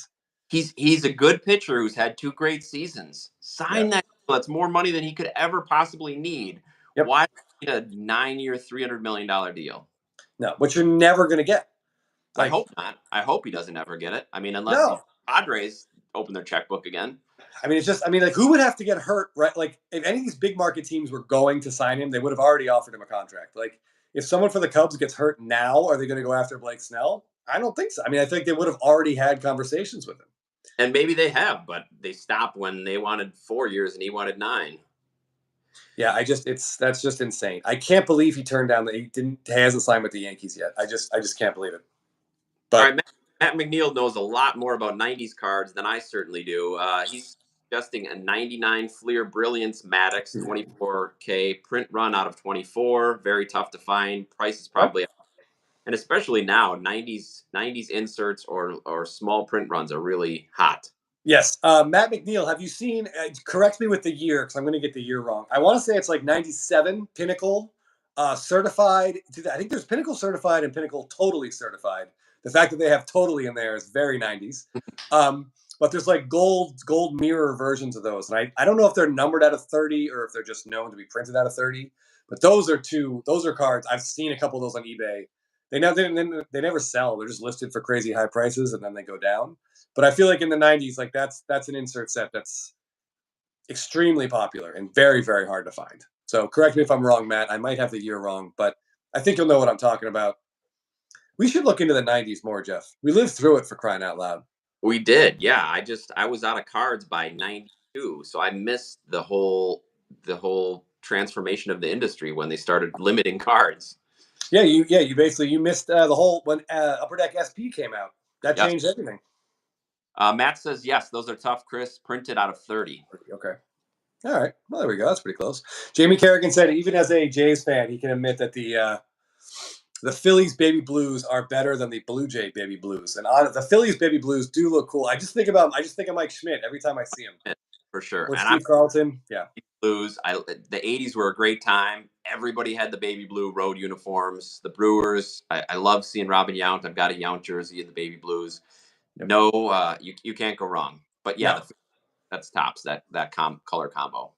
He's a good pitcher who's had 2 great seasons. Sign that. That's more money than he could ever possibly need. Yep. Why need a 9-year, $300 million deal? No, but you're never going to get. Like, I hope not. I hope he doesn't ever get it. I mean, unless the Padres open their checkbook again. Like, who would have to get hurt, right? Like, if any of these big market teams were going to sign him, they would have already offered him a contract. Like, if someone for the Cubs gets hurt now, are they going to go after Blake Snell? I don't think so. I think they would have already had conversations with him. And maybe they have, but they stopped when they wanted 4 years and he wanted 9. Yeah, that's just insane. I can't believe he turned down he hasn't signed with the Yankees yet. I just can't believe it. But all right, Matt McNeil knows a lot more about 90s cards than I certainly do. He's suggesting a 99 Fleer Brilliance Maddox 24K print run out of 24. Very tough to find. Price is probably up. And especially now, 90s inserts or small print runs are really hot. Yes. Matt McNeil, have you seen, correct me with the year, because I'm going to get the year wrong. I want to say it's like 97 Pinnacle certified. I think there's Pinnacle certified and Pinnacle totally certified. The fact that they have totally in there is very 90s. But there's like gold mirror versions of those. And I don't know if they're numbered out of 30 or if they're just known to be printed out of 30. But those are cards. I've seen a couple of those on eBay. They never sell. They're just listed for crazy high prices and then they go down. But I feel like in the 90s, like that's an insert set that's extremely popular and very, very hard to find. So correct me if I'm wrong, Matt. I might have the year wrong, but I think you'll know what I'm talking about. We should look into the 90s more, Jeff. We lived through it, for crying out loud. We did. Yeah. I was out of cards by 92. So I missed the whole transformation of the industry when they started limiting cards. Yeah, you basically missed the whole when Upper Deck SP came out. That changed everything. Matt says yes, those are tough, Chris. Printed out of 30. Okay. All right. Well, there we go. That's pretty close. Jamie Kerrigan said even as a Jays fan, he can admit that the Phillies baby blues are better than the Blue Jay baby blues. And the Phillies baby blues do look cool. I just think of Mike Schmidt every time I see him. for sure. Or And Steve Carlton. Yeah. Blues. The 80s were a great time. Everybody had the baby blue road uniforms. The Brewers. I love seeing Robin Yount. I've got a Yount jersey in the baby blues. Yep. No, you can't go wrong. But yeah, No. that's tops. That color combo.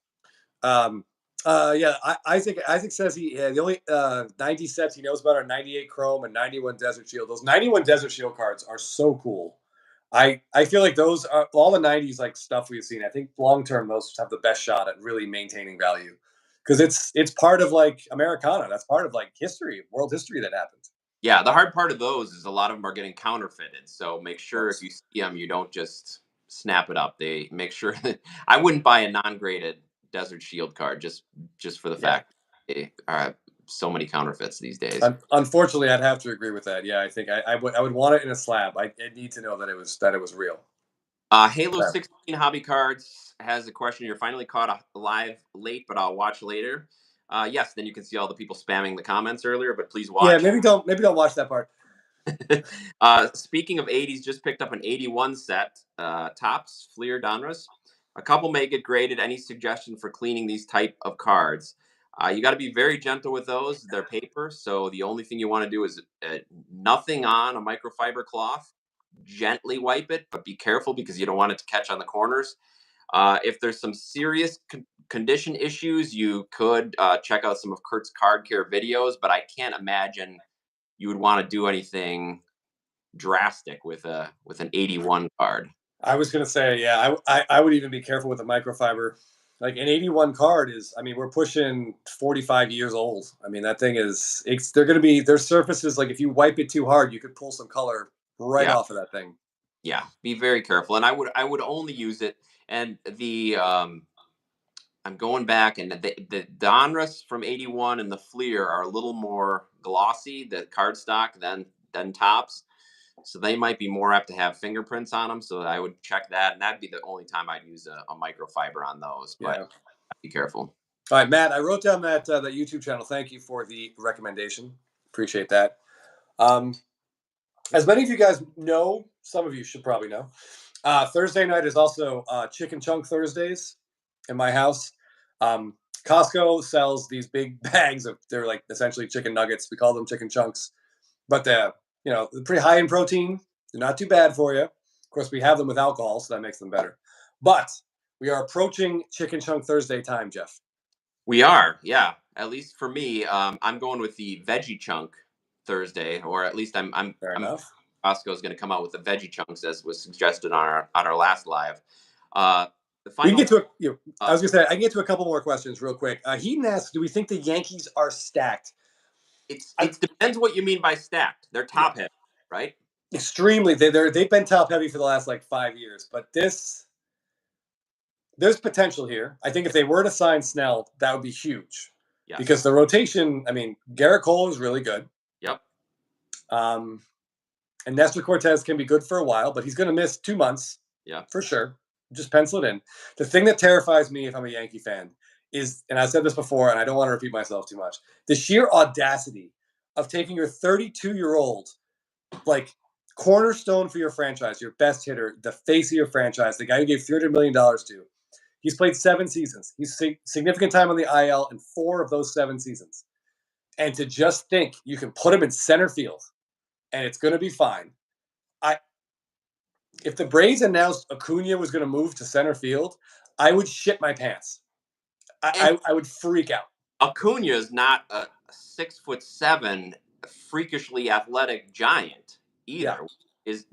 Yeah. Isaac says the only 90 sets he knows about are 98 Chrome and 91 Desert Shield. Those 91 Desert Shield cards are so cool. I feel like those are all the 90s like stuff we've seen. I think long term those have the best shot at really maintaining value because it's part of like Americana. That's part of like history, world history that happened. Yeah, the hard part of those is a lot of them are getting counterfeited. So make sure if you see them, you don't just snap it up. They make sure that I wouldn't buy a non-graded Desert Shield card just for the fact they are so many counterfeits these days. Unfortunately, I'd have to agree with that. Yeah, I think I would want it in a slab. I need to know that it was real. Halo 16 Hobby Cards has a question. You're finally caught live late, but I'll watch later. Yes, then you can see all the people spamming the comments earlier, but please watch. Yeah, maybe don't watch that part. Speaking of 80s, just picked up an 81 set, Tops, Fleer Donruss. A couple may get graded. Any suggestion for cleaning these type of cards? You got to be very gentle with those. They're paper, so the only thing you want to do is nothing on a microfiber cloth. Gently wipe it, but be careful because you don't want it to catch on the corners. If there's some serious condition issues, you could check out some of Kurt's card care videos, but I can't imagine you would want to do anything drastic with an 81 card. I was gonna say, yeah, I would even be careful with the microfiber. Like an 81 card is, I mean, we're pushing 45 years old. I mean, that thing is, they're gonna be, their surfaces, like if you wipe it too hard, you could pull some color right off of that thing. Yeah, be very careful. And I would only use it. And I'm going back, and the Donruss from 81 and the Fleer are a little more glossy, the cardstock than Tops. So they might be more apt to have fingerprints on them. So I would check that, and that'd be the only time I'd use a microfiber on those. But be careful. All right, Matt, I wrote down that YouTube channel. Thank you for the recommendation. Appreciate that. As many of you guys know, some of you should probably know, Thursday night is also Chicken Chunk Thursdays in my house. Costco sells these big bags they're like essentially chicken nuggets. We call them chicken chunks, but they're pretty high in protein. They're not too bad for you. Of course, we have them with alcohol, so that makes them better. But we are approaching Chicken Chunk Thursday time, Jeff. We are, yeah. At least for me, I'm going with the veggie chunk Thursday, or at least I'm Costco is going to come out with the veggie chunks as was suggested on our last live. We can get to I was going to say I can get to a couple more questions real quick. Heaton asks, do we think the Yankees are stacked? It depends what you mean by stacked. They're top heavy, right? Extremely. They've been top heavy for the last like 5 years, but there's potential here. I think if they were to sign Snell, that would be huge. Yeah. Because the rotation, I mean, Garrett Cole is really good. Yep. And Nestor Cortez can be good for a while, but he's going to miss 2 months. Yeah. For sure. Just pencil it in. The thing that terrifies me if I'm a Yankee fan is, and I've said this before, and I don't want to repeat myself too much, the sheer audacity of taking your 32-year-old, like, cornerstone for your franchise, your best hitter, the face of your franchise, the guy you gave $300 million to. He's played 7 seasons. He's significant time on the IL in 4 of those 7 seasons. And to just think you can put him in center field and it's going to be fine. If the Braves announced Acuna was going to move to center field, I would shit my pants. I would freak out. Acuna is not a 6'7", freakishly athletic giant either. Yeah. Is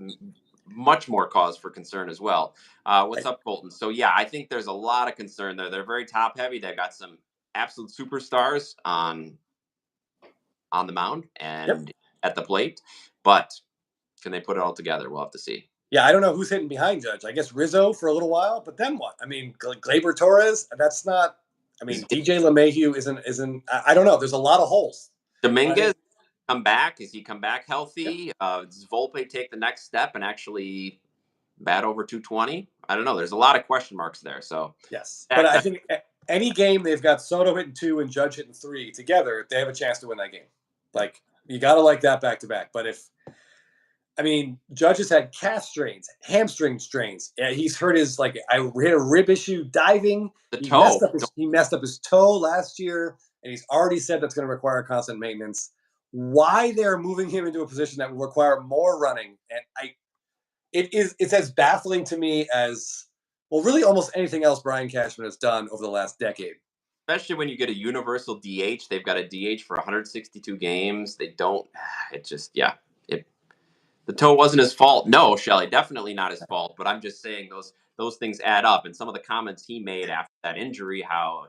much more cause for concern as well. What's up, Colton? So yeah, I think there's a lot of concern there. They're very top heavy. They've got some absolute superstars on the mound and at the plate, but can they put it all together? We'll have to see. Yeah, I don't know who's hitting behind Judge. I guess Rizzo for a little while, but then what? I mean, Gleyber Torres, that's not. I mean, DJ LeMahieu isn't. I don't know. There's a lot of holes. Dominguez come back? Is he come back healthy? Does Volpe take the next step and actually bat over 220? I don't know. There's a lot of question marks there. So yes, but I think any game they've got Soto hitting 2 and Judge hitting 3 together, they have a chance to win that game. Like you got to like that back to back. But if I mean, Judge has had calf strains, hamstring strains. He's hurt his I had a rib issue diving. The He toe. messed up his toe last year, and he's already said that's going to require constant maintenance. Why they're moving him into a position that will require more running, and it's as baffling to me as really almost anything else Brian Cashman has done over the last decade. Especially when you get a universal DH, they've got a DH for 162 games. They don't. It just the toe wasn't his fault. No, Shelly, definitely not his fault. But I'm just saying those things add up. And some of the comments he made after that injury, how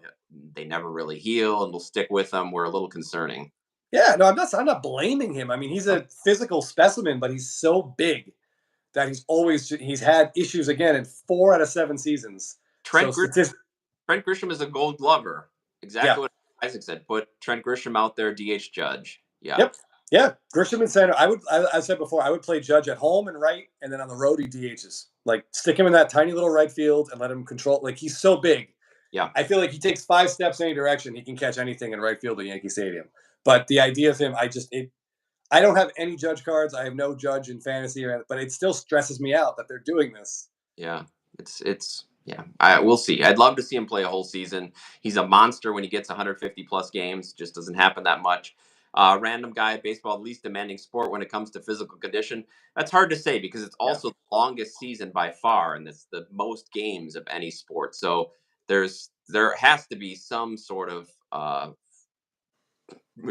they never really heal and will stick with them, were a little concerning. Yeah, no, I'm not blaming him. I mean, he's a physical specimen, but he's so big that he's had issues again in 4 out of 7 seasons. Trent Grisham is a Gold Glover. Exactly what Isaac said. Put Trent Grisham out there, DH Judge. Yeah. Yep. Yeah, Grisham in center. I said before, I would play Judge at home and right, and then on the road he DHs. Stick him in that tiny little right field and let him control. He's so big. Yeah. I feel like he takes 5 steps any direction, he can catch anything in right field at Yankee Stadium. But the idea of him, I don't have any Judge cards. I have no Judge in fantasy, but it still stresses me out that they're doing this. Yeah, we'll see. I'd love to see him play a whole season. He's a monster when he gets 150 plus games. Just doesn't happen that much. Random guy, baseball, the least demanding sport when it comes to physical condition. That's hard to say because it's also the longest season by far, and it's the most games of any sport. So there has to be some sort of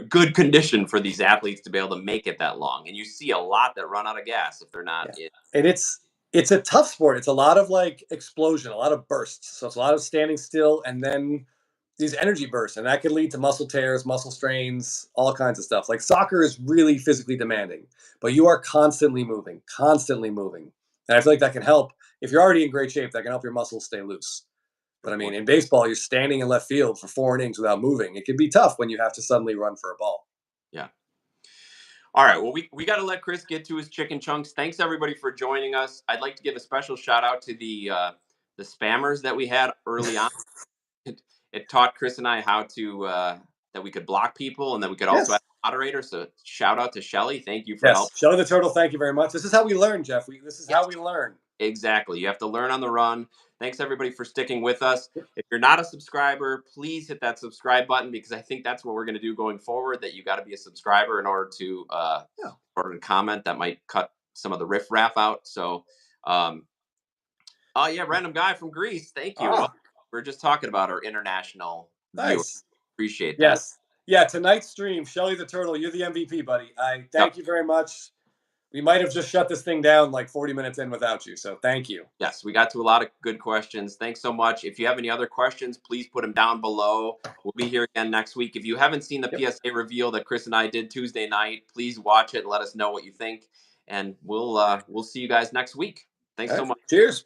good condition for these athletes to be able to make it that long. And you see a lot that run out of gas if they're not. Yeah. And it's a tough sport. It's a lot of explosion, a lot of bursts. So it's a lot of standing still and then these energy bursts, and that could lead to muscle tears, muscle strains, all kinds of stuff. Soccer is really physically demanding, but you are constantly moving. And I feel like that can help. If you're already in great shape, that can help your muscles stay loose. But I mean, in baseball, you're standing in left field for 4 innings without moving. It can be tough when you have to suddenly run for a ball. Yeah. All right. Well, we got to let Chris get to his chicken chunks. Thanks everybody for joining us. I'd like to give a special shout out to the spammers that we had early on. It taught Chris and I how to that we could block people and that we could also have a moderator. So shout out to Shelly. Thank you for helping. Shelly the Turtle, thank you very much. This is how we learn, Jeff. This is how we learn. Exactly. You have to learn on the run. Thanks everybody for sticking with us. If you're not a subscriber, please hit that subscribe button because I think that's what we're going to do going forward. That you got to be a subscriber in order to comment. That might cut some of the riffraff out. So, random guy from Greece. Thank you. We're just talking about our international viewers. Appreciate that. Yes. Yeah, tonight's stream, Shelly the Turtle, you're the MVP, buddy. I thank you very much. We might have just shut this thing down 40 minutes in without you, so thank you. Yes, we got to a lot of good questions. Thanks so much. If you have any other questions, please put them down below. We'll be here again next week. If you haven't seen the PSA reveal that Chris and I did Tuesday night, please watch it and let us know what you think. And we'll see you guys next week. Thanks so much. Cheers.